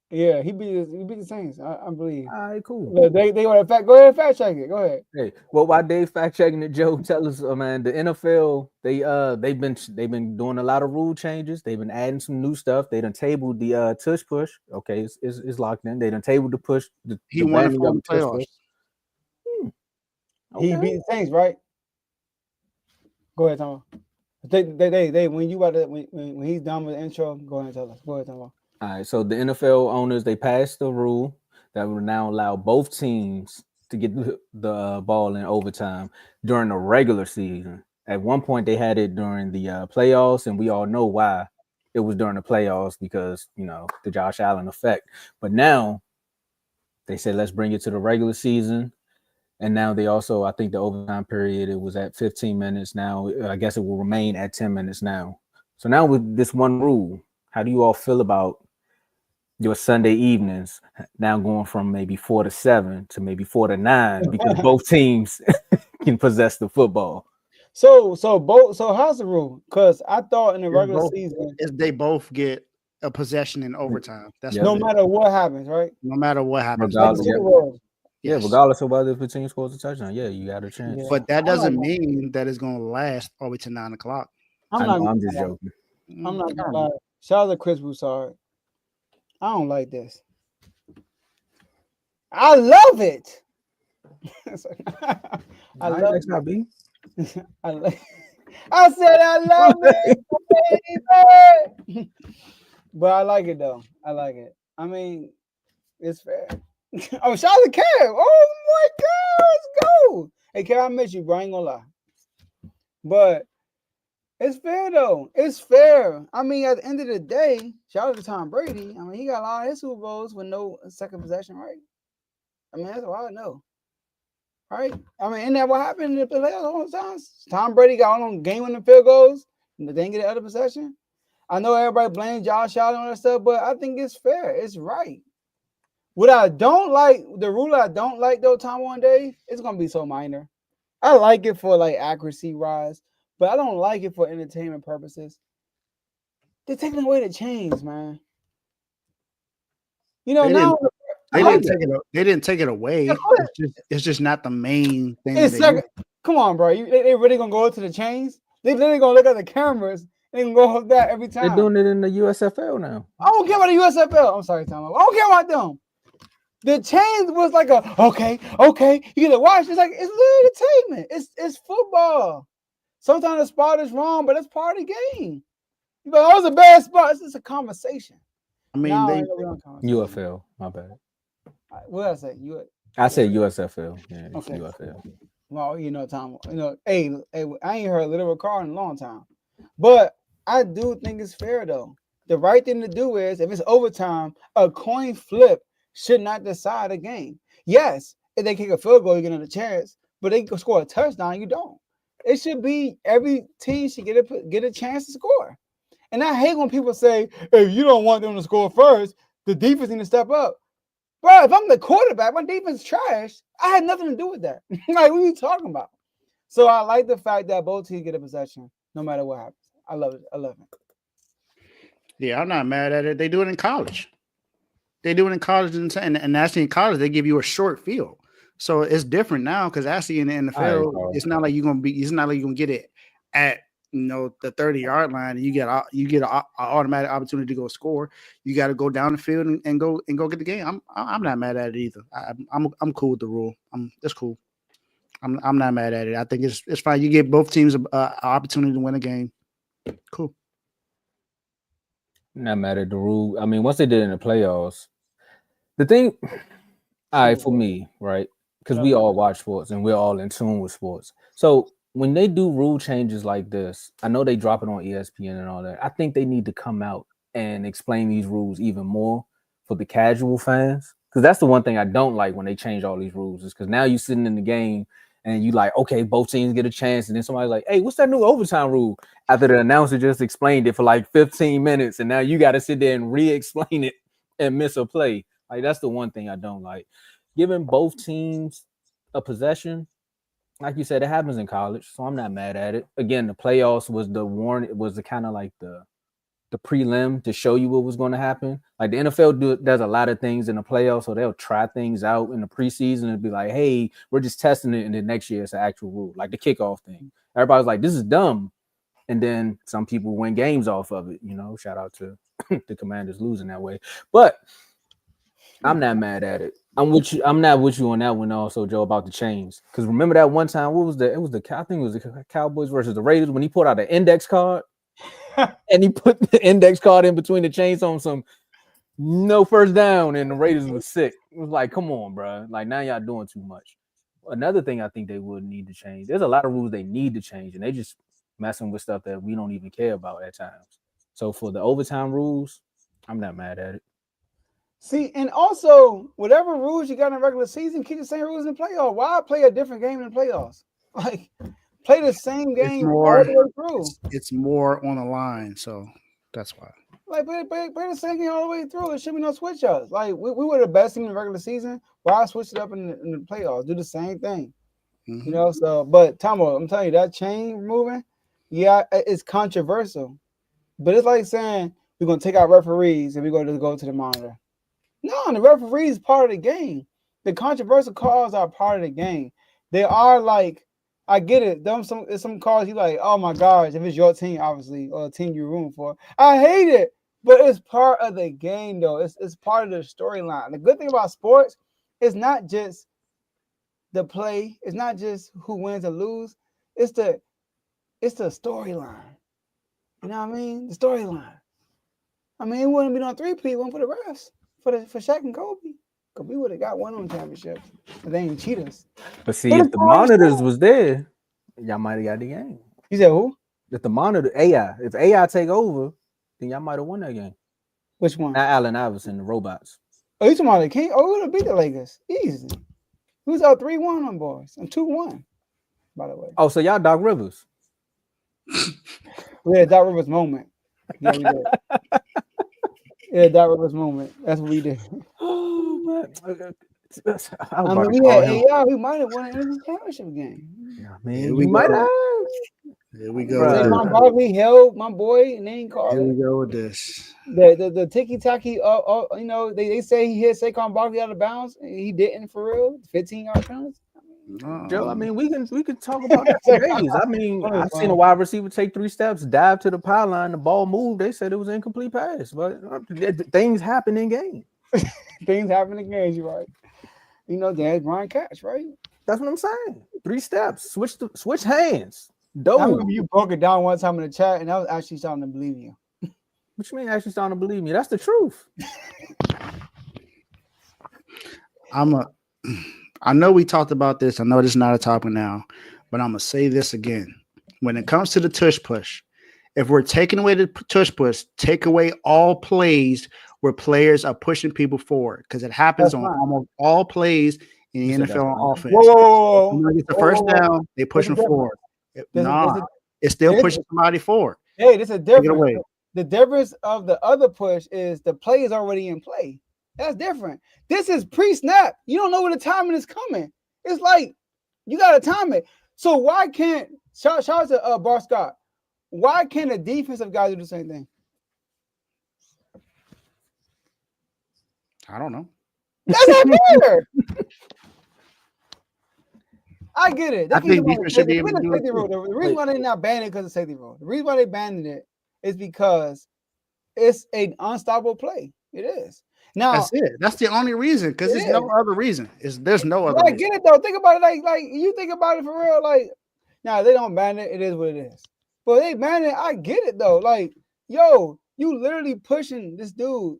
E: Yeah, he beat the Saints. I believe.
A: All right, cool.
E: Look, they want to go ahead and fact check it. Go ahead.
A: Hey, well, while Dave fact checking it, Joe, tell us, man, the NFL they've been doing a lot of rule changes. They've been adding some new stuff. They done tabled the tush push. Okay, it's locked in. They done tabled the push.
C: He won it for the playoffs.
E: Okay. He beat the Saints, right? Go ahead, Tomo. They when you about to when he's done with the intro, go ahead and tell us. Go ahead, Tomo.
A: All right, so the NFL owners, they passed the rule that will now allow both teams to get the ball in overtime during the regular season. At one point, they had it during the playoffs, and we all know why it was during the playoffs because, the Josh Allen effect. But now they said, let's bring it to the regular season. And now they also, I think the overtime period, it was at 15 minutes. Now, I guess it will remain at 10 minutes now. So now with this one rule, how do you all feel about your Sunday evenings now going from maybe 4 to 7 to maybe 4 to 9 because both teams can possess the football?
E: So how's the rule? Because I thought in the regular season
C: they both get a possession in overtime. That's
E: no matter what happens, right?
C: No matter what happens.
A: Regardless of whether the team scores a touchdown, you got a chance.
C: Yeah. But that doesn't mean that it's going to last all the way to 9 o'clock.
A: I'm just joking.
E: I'm not gonna lie. Shout out to Chris Broussard. I don't like this. I love it. I love it. I said I love it. But I like it though. I like it. I mean, it's fair. Oh, shout out to Kev. Oh my God, let's go. Hey, Kev, I miss you, bro. I ain't gonna lie. But it's fair though. It's fair. I mean, at the end of the day, shout out to Tom Brady. I mean, he got a lot of his Super Bowls with no second possession, right? I mean, that's what I know. Right? I mean, isn't that what happened in the playoffs all the time? Tom Brady got on game-winning field goals, and they didn't get the other possession. I know everybody blames Josh Allen and all that stuff, but I think it's fair. It's right. What I don't like, the rule I don't like though, Tom, one day, it's gonna be so minor. I like it for like accuracy rise. But I don't like it for entertainment purposes. They're taking away the chains, man. They
C: didn't take it away. It's just not the main thing.
E: Come on, bro. They really gonna go to the chains? They literally gonna look at the cameras They can go off that every
A: They're
E: time.
A: doing it in the USFL now.
E: I don't care about the USFL. I'm sorry, Tomo. I don't care about them. The change was like a okay. You gotta watch. It's like it's little entertainment. It's football. Sometimes the spot is wrong, but that's part of the game. But that was a bad spot. It's just a conversation.
C: I mean, they
A: UFL, my bad.
E: What did I say?
A: I said USFL. Yeah, it's
E: Okay.
A: UFL.
E: Well, Tom. Hey, I ain't heard Little Car in a long time, but I do think it's fair though. The right thing to do is, if it's overtime, a coin flip should not decide a game. Yes, if they kick a field goal, you get another chance, but they can score a touchdown, you don't. It should be every team should get a chance to score. And I hate when people say, if you don't want them to score first, the defense need to step up. Bro, if I'm the quarterback, my defense is trash. I had nothing to do with that. Like, what are you talking about? So I like the fact that both teams get a possession, no matter what happens. I love it.
C: Yeah, I'm not mad at it. They do it in college. They do it in college, and actually in college they give you a short field. So it's different now because actually in the NFL, it's not like you're gonna get it at the 30-yard line and you get an automatic opportunity to go score. You got to go down the field and go get the game. I'm not mad at it either. I'm cool with the rule. It's cool. I'm not mad at it. I think it's fine. You give both teams an opportunity to win a game. Cool.
A: Not mad at the rule. I mean, once they did it in the playoffs, the thing, all right, for me, right? Because we all watch sports and we're all in tune with sports. So when they do rule changes like this, I know they drop it on ESPN and all that. I think they need to come out and explain these rules even more for the casual fans. Because that's the one thing I don't like when they change all these rules, is because now you're sitting in the game and you like, okay, both teams get a chance. And then somebody's like, hey, what's that new overtime rule? After the announcer just explained it for like 15 minutes. And now you got to sit there and re-explain it and miss a play. Like, that's the one thing I don't like. Giving both teams a possession, like you said, it happens in college, so I'm not mad at it. Again, the playoffs was the warning. It was the kind of like the prelim to show you what was going to happen. Like the NFL does a lot of things in the playoffs, so they'll try things out in the preseason and be like, hey, we're just testing it, and then next year it's an actual rule, like the kickoff thing. Everybody's like, this is dumb. And then some people win games off of it, shout out to the Commanders losing that way. But I'm not mad at it. I'm not with you on that one also, Joe, about the chains. Because remember that one time, I think it was the Cowboys versus the Raiders when he pulled out an index card and he put the index card in between the chains on some no first down, and the Raiders was sick. It was like, come on, bro. Like, now y'all doing too much. Another thing I think they would need to change. There's a lot of rules they need to change, and they just messing with stuff that we don't even care about at times. So for the overtime rules, I'm not mad at it.
E: See, and also, whatever rules you got in the regular season, keep the same rules in the playoffs. Why play a different game in the playoffs? Like, play the same game all the way through.
C: It's more on the line, so that's why.
E: Like, play the same game all the way through. There should be no switch ups. Like, we were the best team in the regular season. Why switch it up in the playoffs? Do the same thing.
C: Mm-hmm.
E: So, but Tomo, I'm telling you, that chain moving, yeah, it's controversial. But it's like saying we're going to take out referees and we're going to go to the monitor. No, the referee is part of the game. The controversial calls are part of the game. They are like, I get it. Some calls you like, oh my gosh, if it's your team, obviously, or a team you're rooting for. I hate it, but it's part of the game, though. It's part of the storyline. The good thing about sports is not just the play. It's not just who wins or lose. It's the storyline. You know what I mean? The storyline. I mean, it wouldn't be on 3P, one for the refs. For Shaq and Kobe, because we would have got one on championship. But they ain't cheat us.
A: But see, if the monitors was there, y'all might have got the game.
E: You said who?
A: If the monitor if AI take over, then y'all might have won that game.
E: Which one?
A: Not Allen Iverson, the robots.
E: Oh, you talking about the King? Oh, we would have beat the Lakers. Easy. We was out 3-1 on boys. And 2-1, by the way.
A: Oh, so y'all Doc Rivers.
E: We had Doc Rivers moment. Yeah, we did. Yeah, Doc Rivers moment. That's what we did.
A: Oh, man.
E: I mean, we had AI. We might have won an championship game.
A: Yeah, man, we might have.
C: Here we go.
E: Saquon Barkley held my boy and they ain't called.
C: Here we go with this.
E: The ticky tacky. They say he hit Saquon Barkley out of bounds. He didn't for real. 15-yard penalty. I mean,
A: Joe, I mean, we can talk about that for days. I mean, I seen a wide receiver take 3 steps, dive to the pile line, the ball moved. They said it was an incomplete pass, but things happen in game.
E: Things happen in games, right? You know, there's Brian Catch, right?
A: That's what I'm saying. 3 steps, switch hands.
E: I remember you broke it down one time in the chat, and I was actually starting to believe you.
A: What you mean actually starting to believe me? That's the truth.
C: I know we talked about this. I know this is not a topic now, but I'm gonna say this again. When it comes to the tush push, if we're taking away the tush push, take away all plays where players are pushing people forward, because it happens on almost all plays in the NFL on offense.
E: Whoa.
C: When they get the first down, they push them forward. It's still pushing somebody forward.
E: Hey, this is different. The difference of the other push is the play is already in play. That's different. This is pre-snap. You don't know where the timing is coming. It's like you gotta time it. So why can't shout out to Bar Scott? Why can't the defensive guys do the same thing?
C: I don't know.
E: That's not fair. I get it.
C: I think defense should be able to do it.
E: The reason why they not banned it because of safety rule. The reason why they banned it is because it's an unstoppable play. It is. Now
C: that's it. That's the only reason, because there's no other reason. There's no other reason.
E: I get it though. Think about it like you think about it for real. Like, now they don't ban it, it is what it is. But they ban it, I get it though. Like, yo, you literally pushing this dude.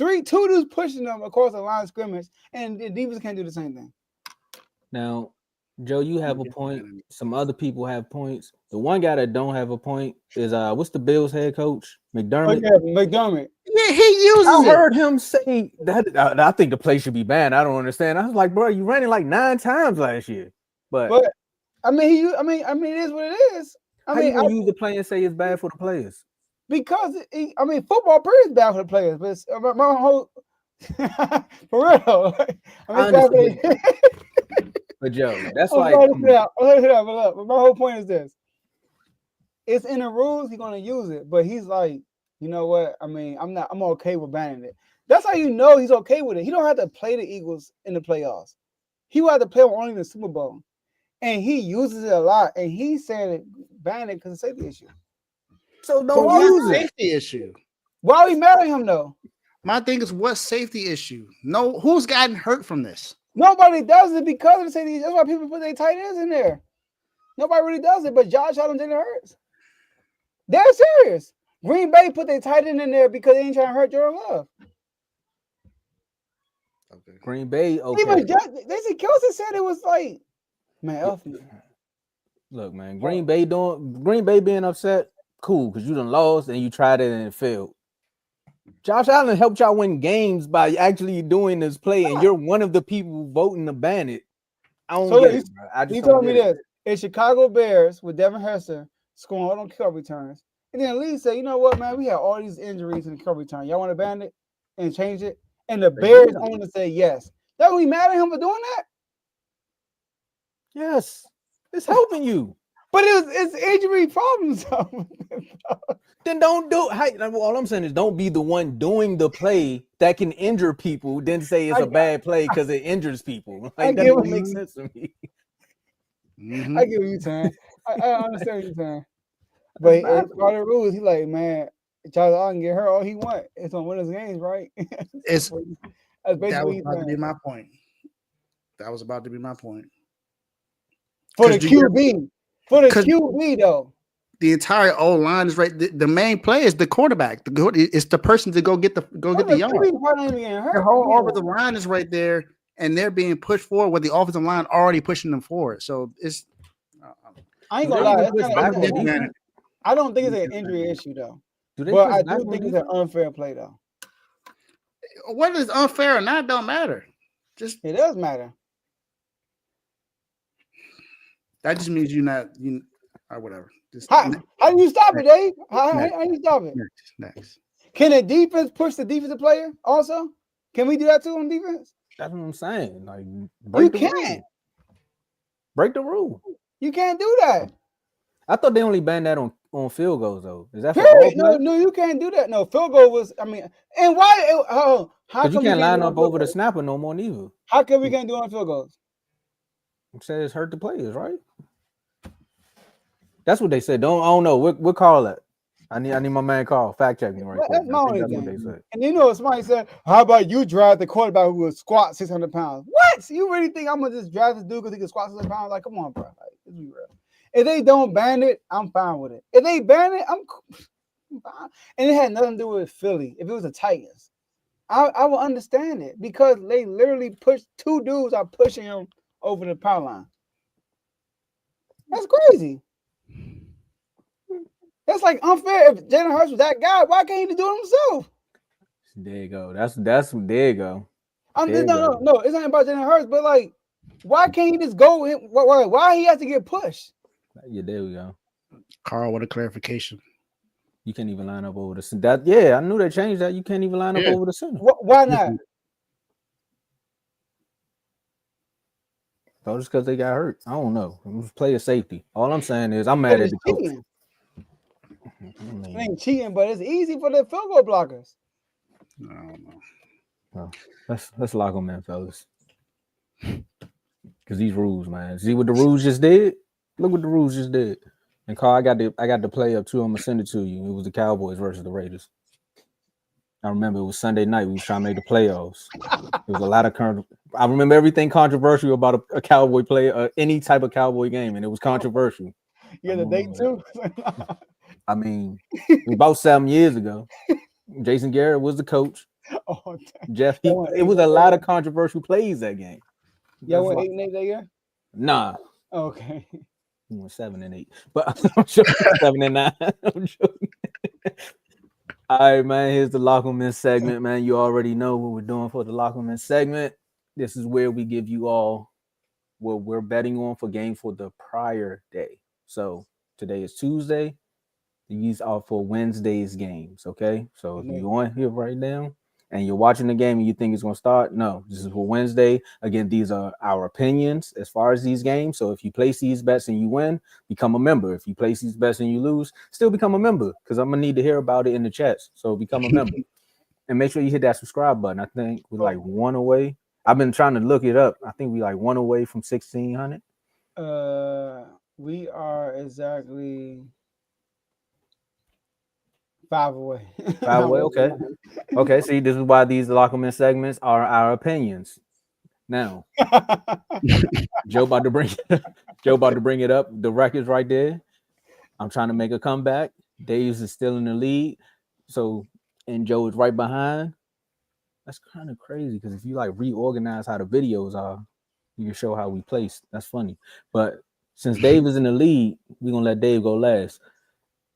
E: 2 dudes pushing them across the line of scrimmage, and the defense can't do the same thing.
A: Now, Joe, you have a point. Some other people have points. The one guy that don't have a point is what's the Bills head coach? McDermott.
E: Oh, yeah, McDermott.
C: Yeah, he uses
A: I heard him say that. I think the play should be banned. I don't understand. I was like, bro, you ran it like 9 times last year. But
E: I mean, it is what it is.
A: How you gonna use the play and say it's bad for the players?
E: Because football period is bad for the players. But my whole for real.
A: But Joe, that's
E: but my whole point is this: it's in the rules. He's gonna use it, but he's like, you know what? I mean, I'm okay with banning it. That's how you know he's okay with it. He don't have to play the Eagles in the playoffs. He will have to play them only in the Super Bowl, and he uses it a lot. And he's saying it, ban it because of safety issue.
C: So don't use it. Safety issue.
E: Why are we mad at him though?
C: My thing is, what safety issue? No, who's gotten hurt from this?
E: Nobody does it because of the safety. That's why people put their tight ends in there. Nobody really does it, but Josh Allen didn't hurt. They're serious. Green Bay put their tight end in there because they ain't trying to hurt Jordan Love.
A: Okay. Green Bay, okay.
E: Kelsey said it was like, man, F me.
A: Look, man, Green Bay being upset, cool, because you done lost and you tried it and it failed. Josh Allen helped y'all win games by actually doing this play, and you're one of the people voting to ban it. I don't get it, bro. I just
E: told me this. It's Chicago Bears with Devin Hester scoring all them kick returns. And then Lee said, you know what, man, we have all these injuries in the kick return. Y'all want to ban it and change it? And the Bears owner say yes. That we mad at him for doing that?
A: Yes. It's helping you.
E: But it's injury problems.
A: Then don't do it. All I'm saying is don't be the one doing the play that can injure people, then say it's a bad play because it injures people. Like, that don't make sense to me.
E: I get what you're saying. I understand what you're saying. But it's part of the rules. He's like, man, Charles Allen get hurt all he want. It's on winners games, right?
C: That was about to be my point. That was about to be my point.
E: For the QB. For the QB, though.
C: The entire O line is right. The main play is the quarterback. It's the person to go get the yard. The whole over the line is right there, and they're being pushed forward with the offensive line already pushing them forward. So it's.
E: I ain't gonna lie. I don't think it's an injury issue though. But I do think it's an unfair play though.
C: Whether it's unfair or not don't matter.
E: It does matter.
C: That just means or whatever.
E: How do you stop it, Dave? How do you stop it?
C: Next.
E: Can a defense push the defensive player also? Can we do that too on defense?
A: That's what I'm saying. Like,
E: you can't.
A: Break the rule.
E: You can't do that.
A: I thought they only banned that on field goals though. Is that for
E: No, you can't do that. No, field goal was. And why? How
A: come you can't line up over the snapper no more neither?
E: How come we can't do it on field goals?
A: It says hurt the players, right? That's what they said. I don't know. What call that? I need my man Carl. Fact check me right quick.
E: That's my
A: I think
E: only
A: that's what they
E: thing.
A: said.
E: And you know, somebody said, "How about you draft the quarterback who will squat 600 pounds?" What? You really think I'm gonna just draft this dude because he can squat 600 pounds? Like, come on, bro. Like, let's be real. If they don't ban it, I'm fine with it. If they ban it, I'm fine. And it had nothing to do with Philly. If it was the Titans, I would understand it because they literally pushed two dudes are pushing him over the power line. That's crazy. That's like unfair. If Jalen Hurts was that guy, why can't he do it himself?
A: There you go. That's there you go.
E: I'm
A: There
E: just,
A: you
E: no,
A: go.
E: no, no. It's not about Jalen Hurts, but like, why can't he just go? Why he has to get pushed?
A: Yeah, there we go.
C: Carl, what a clarification.
A: You can't even line up over the center. Yeah, I knew they changed that. You can't even line up
C: Yeah.
A: over the center.
E: Why not?
A: Oh, just because they got hurt. I don't know. It was player safety. All I'm saying is I'm
E: But
A: mad at
E: it's
A: the coach.
E: cheating.
A: I
E: It
A: mean,
E: ain't cheating, but it's easy for the field goal blockers.
C: I don't know.
A: well, let's lock them in, fellas. Because these rules, man. See what the rules just did? Look what the rules just did. And Carl, I got the play up too. I'm gonna send it to you. It was the Cowboys versus the Raiders. I remember it was Sunday night. We was trying to make the playoffs. There was a lot of I remember everything controversial about a Cowboy play, any type of Cowboy game, and it was controversial.
E: You got the date too.
A: I mean, it was about 7 years ago. Jason Garrett was the coach.
E: Oh,
A: Jeff, it was a lot of controversial plays that game.
E: y'all went 8-8 that year?
A: Nah,
E: Okay.
A: we went 7-8, but I'm sure 7-9. I'm joking. All right, man. Here's the Lockerman segment, man. You already know what we're doing for the Lockerman segment. This is where we give you all what we're betting on for game for the prior day. So today is Tuesday. These are for Wednesday's games. Okay. So if you're on here right now and you're watching the game and you think it's going to start, no, this is for Wednesday. Again, these are our opinions as far as these games. So if you place these bets and you win, become a member. If you place these bets and you lose, still become a member because I'm going to need to hear about it in the chats. So become a member and make sure you hit that subscribe button. I think we're like one away. I've been trying to look it up. I think we like one away from 1,600.
E: We are exactly 5 away.
A: 5 away. Okay. Okay. See, this is why these Lockerman segments are our opinions. Now, Joe about to bring it up. The record's right there. I'm trying to make a comeback. Davis is still in the lead. So, and Joe is right behind. That's kind of crazy because if you like reorganize how the videos are, you can show how we placed. That's funny. But since Dave is in the lead, we're gonna let Dave go last.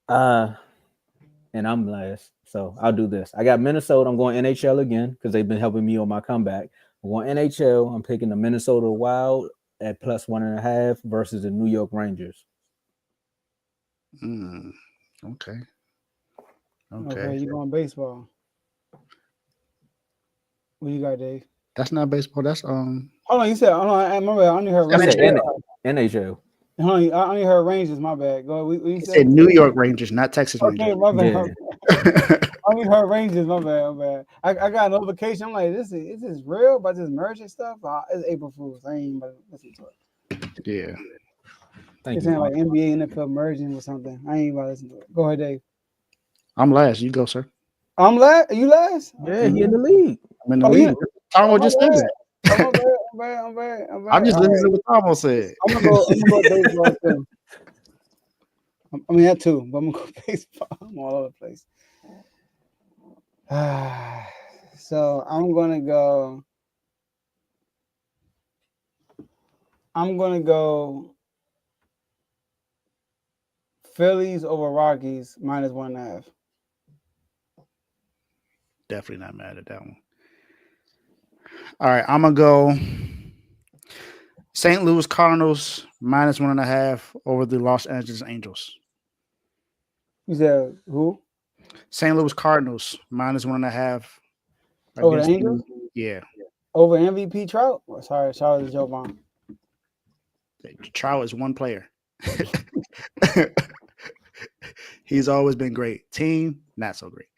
A: And I'm last. So I'll do this. I got Minnesota. I'm going NHL again because they've been helping me on my comeback. I'm going NHL. I'm picking the Minnesota Wild at +1.5 versus the New York Rangers.
C: Okay.
E: Okay, you going baseball. What you got, Dave?
C: That's not baseball. That's
E: Hold on, you said I remember I only heard
A: I said
E: Rangers.
A: NHL.
E: Hold on, I only heard Rangers, my bad. Go ahead.
C: He said New York Rangers, not Texas Rangers.
E: Okay, my bad.
A: Yeah.
E: I only heard Rangers, my bad. I got a notification. I'm like, is this real about this merging stuff? It's April Fool's. I ain't about to listen to it.
C: Yeah.
A: Thank
E: It's
A: you.
E: saying like NBA, NFL merging or something. I ain't about to listen to it. Go ahead, Dave.
C: I'm last. You go, sir.
E: I'm last. Are you last?
A: Yeah, he in the league.
C: I'm in the lead. Tomo just said that.
E: I'm bad.
C: I'm just listening to what Tomo said.
E: I'm gonna go baseball too. I mean that too, but I'm gonna go baseball. I'm all over the place. So I'm gonna go Phillies over Rockies -1.5.
C: Definitely not mad at that one. All right, I'm gonna go St. Louis Cardinals -1.5 over the Los Angeles Angels.
E: You said who?
C: St. Louis Cardinals -1.5
E: Over the Angels?
C: Yeah.
E: Over MVP Trout? Oh, sorry, Trout is a joke bomb.
C: Trout is one player. He's always been great. Team, not so great.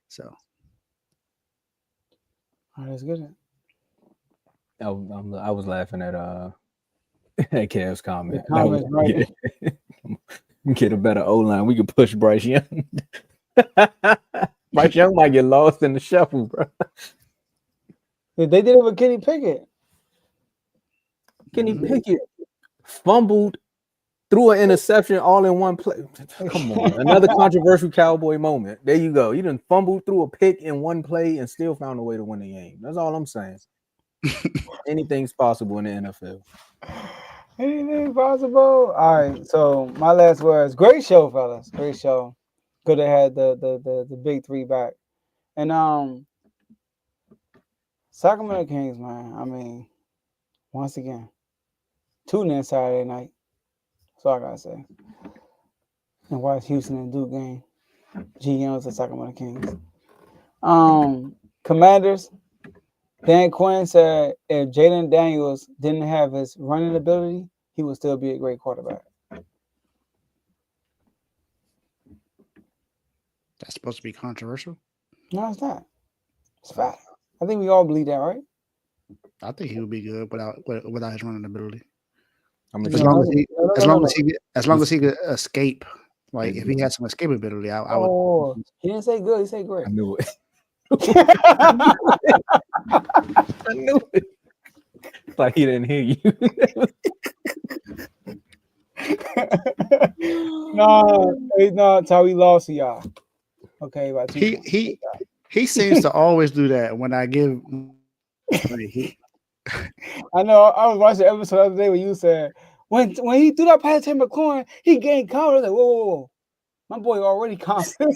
C: So.
E: Oh, that's good.
A: I was laughing at Cavs comment.
E: The comments, right?
A: Yeah. Get a better O line. We can push Bryce Young. Bryce Young might get lost in the shuffle, bro.
E: They did it with Kenny Pickett.
A: Kenny Pickett fumbled, threw an interception all in one play. Come on, another controversial Cowboy moment. There you go. You done fumbled through a pick in one play and still found a way to win the game. That's all I'm saying. Anything's possible in the NFL.
E: Anything possible? All right. So my last words. Great show, fellas. Great show. Could have had the big three back. And Sacramento Kings, man. I mean, once again, tune in Saturday night. That's all I gotta say. And watch Houston and Duke game. GMs the Sacramento Kings. Commanders. Dan Quinn said if Jaden Daniels didn't have his running ability, he would still be a great quarterback.
C: That's supposed to be controversial.
E: No, it's not. It's fact. I think we all believe that, right?
C: I think he would be good without his running ability.
A: I'm
C: As long as he could escape, like if he had some escape ability, I would.
E: Oh, he didn't say good. He said great.
A: I knew it. I knew it. Like he didn't hear you.
E: No, that's how we lost to y'all. Okay, about 2 points.
C: He seems to always do that when I give.
E: I know. I was watching the episode the other day when you said when he threw that pass to McLaurin, he gained confidence. Like, whoa, my boy already confident.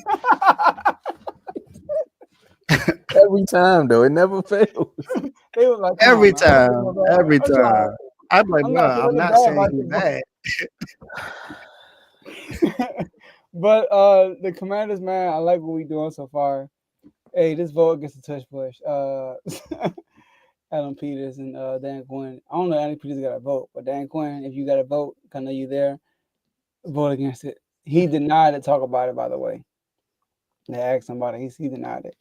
A: Every time though, it never fails.
E: They was like,
C: every time. I'm like, no, I'm not saying he's bad.
E: But the Commanders, man, I like what we doing so far. Hey, this vote gets a tush push. Adam Peters and Dan Quinn. I don't know if Adam Peters got a vote, but Dan Quinn, if you got a vote, I know you there. Vote against it. He denied to talk about it, by the way. They asked somebody, he denied it.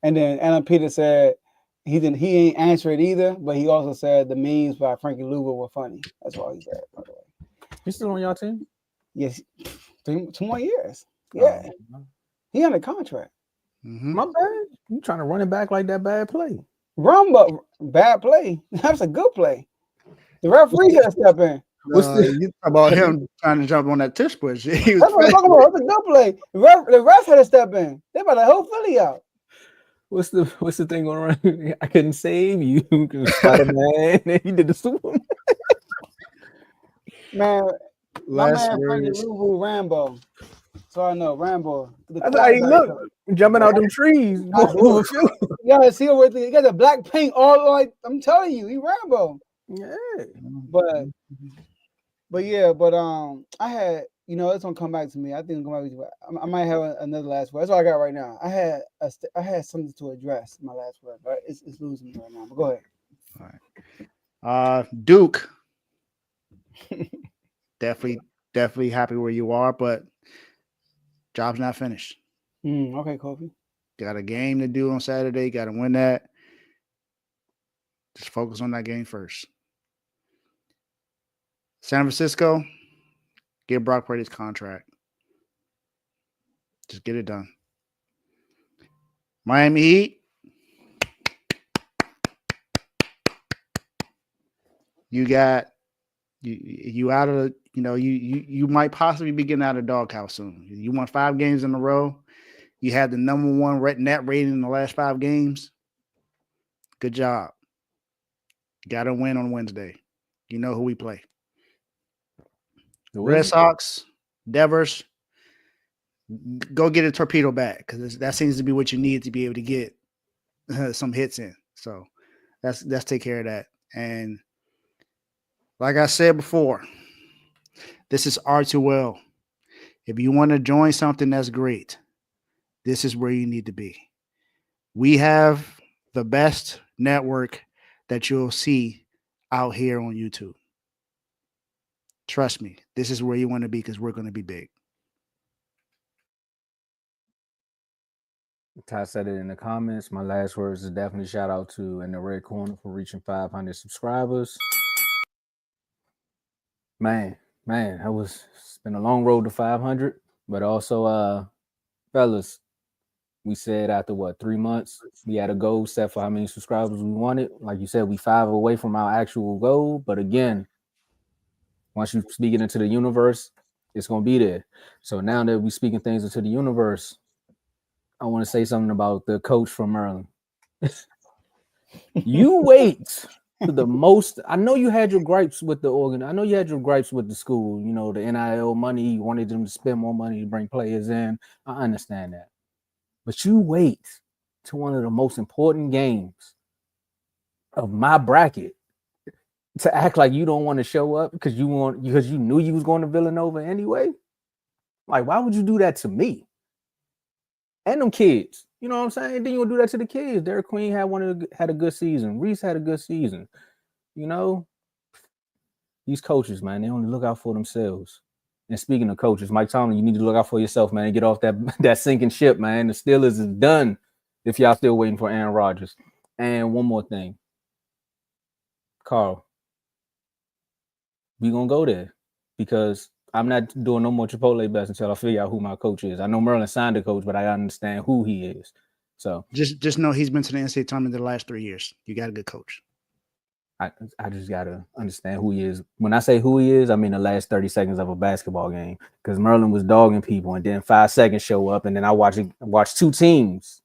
E: And then Adam Peters said he ain't answer it either, but he also said the memes by Frankie Lugo were funny. That's all he said, by the way.
A: You still on y'all team?
E: Yes, 2 more years. Yeah. He under contract.
C: Mm-hmm.
A: My bad. You trying to run it back like that bad play.
E: Rumba, bad play. That's a good play. The referee got to step in.
C: You talk about him trying to jump on that tush push. That's
E: what I'm talking about. It's a good play. The refs had to step in. They about to help Philly out.
A: What's the thing going around? I couldn't save you. Spider-Man. And he did the Superman.
E: Man, my man Frankie Lugo Rambo. So I know Rambo.
A: That's how he look. Jumping out them trees.
E: Yeah, see what he got the black paint all like. I'm telling you, he Rambo.
A: Yeah.
E: But I had, it's gonna come back to me. I think it's gonna come back to me. I might have another last word. That's all I got right now. I had something to address. My last word, but it's losing me right now. But go ahead.
C: All right. Duke. definitely happy where you are, but job's not finished.
E: Okay, Kobe.
C: Got a game to do on Saturday. Got to win that. Just focus on that game first. San Francisco, get Brock Purdy's contract. Just get it done. Miami Heat, you got you out of you might possibly be getting out of the doghouse soon. You won 5 games in a row. You had the number 1 net rating in the last 5 games. Good job. Got to win on Wednesday. You know who we play. The Red Sox, Devers, go get a torpedo back because that seems to be what you need to be able to get some hits in. So let's take care of that. And like I said before, this is R2L. If you want to join something, that's great. This is where you need to be. We have the best network that you'll see out here on YouTube. Trust me, this is where you want to be because we're going to be big.
A: Ty said it in the comments. My last words is definitely shout out to In the Red Corner for reaching 500 subscribers. Man, it's been a long road to 500, but also, fellas, we said after what 3 months, we had a goal set for how many subscribers we wanted. Like you said, we 5 away from our actual goal, but again, once you speak it into the universe, it's gonna be there. So now that we speaking things into the universe, I want to say something about the coach from Maryland. You wait to the most. I know you had your gripes with the organ. I know you had your gripes with the school. You know, the NIL money. You wanted them to spend more money to bring players in. I understand that, but you wait to one of the most important games of my bracket to act like you don't want to show up because you knew you was going to Villanova anyway. Like, why would you do that to me and them kids? You know what I'm saying? Then you'll do that to the kids. Derek Queen had a good season. Reese had a good season. You know, these coaches, man, they only look out for themselves. And speaking of coaches, Mike Tomlin, you need to look out for yourself, man. Get off that sinking ship, man. The Steelers is done if y'all still waiting for Aaron Rodgers. And one more thing, Carl, we gonna go there because I'm not doing no more Chipotle bets until I figure out who my coach is. I know Merlin signed a coach, but I understand who he is. So
C: just know he's been to the NCAA tournament the last 3 years. You got a good coach.
A: I just gotta understand who he is. When I say who he is, I mean the last 30 seconds of a basketball game. Because Merlin was dogging people, and then 5 seconds show up, and then I watch two teams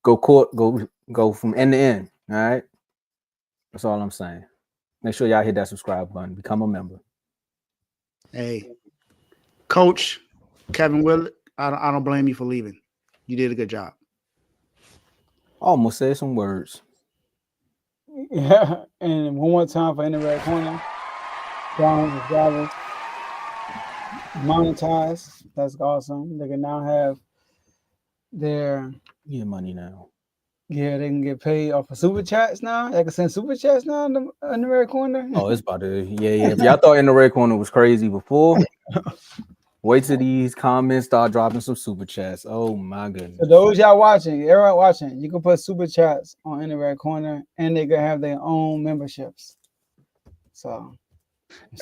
A: go from end to end. All right, that's all I'm saying. Make sure y'all hit that subscribe button. Become a member.
C: Hey, Coach Kevin Willett, I don't blame you for leaving. You did a good job.
A: I almost said some words.
E: Yeah, and one more time for In the Red Corner. Drivers monetized. That's awesome. They can now have their
A: money now.
E: Yeah, they can get paid off of super chats now. They can send super chats now in the Red Corner.
A: Oh, it's about to. Yeah. If y'all thought In the Red Corner was crazy before, wait till these comments start dropping some super chats. Oh my goodness.
E: For those y'all watching, everyone watching, you can put super chats on In the Red Corner, and they can have their own memberships. So,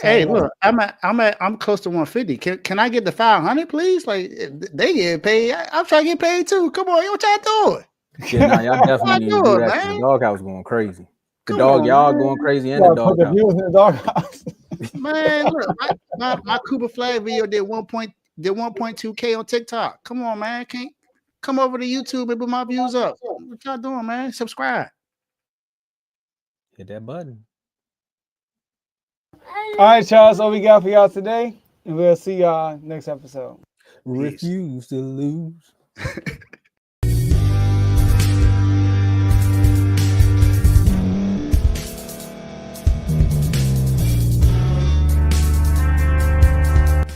C: hey, look, I'm close to 150. Can I get the 500, please? Like they get paid. I'm trying to get paid too. Come on, what y'all doing?
A: Yeah, nah, y'all definitely need to do that. The doghouse going crazy. Y'all going crazy in the doghouse.
C: Man, look, my Cooper Flag video did 1.2K on TikTok. Come on, man. Can't come over to YouTube and put my views up. What y'all doing, man? Subscribe.
A: Hit that button.
E: All right, y'all. That's all we got for y'all today. And we'll see y'all next episode.
A: Refuse to lose.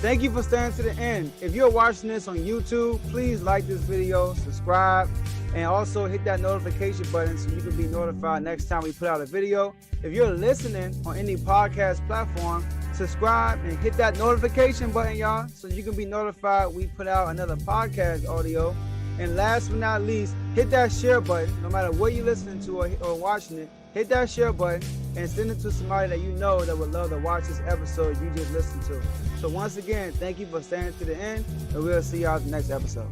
E: Thank you for staying to the end. If you're watching this on YouTube, please like this video, subscribe, and also hit that notification button so you can be notified next time we put out a video. If you're listening on any podcast platform, subscribe and hit that notification button, y'all, so you can be notified we put out another podcast audio. And last but not least, hit that share button. No matter what you're listening to or watching it, hit that share button and send it to somebody that you know that would love to watch this episode you just listened to. So once again, thank you for staying to the end, and we'll see y'all in the next episode.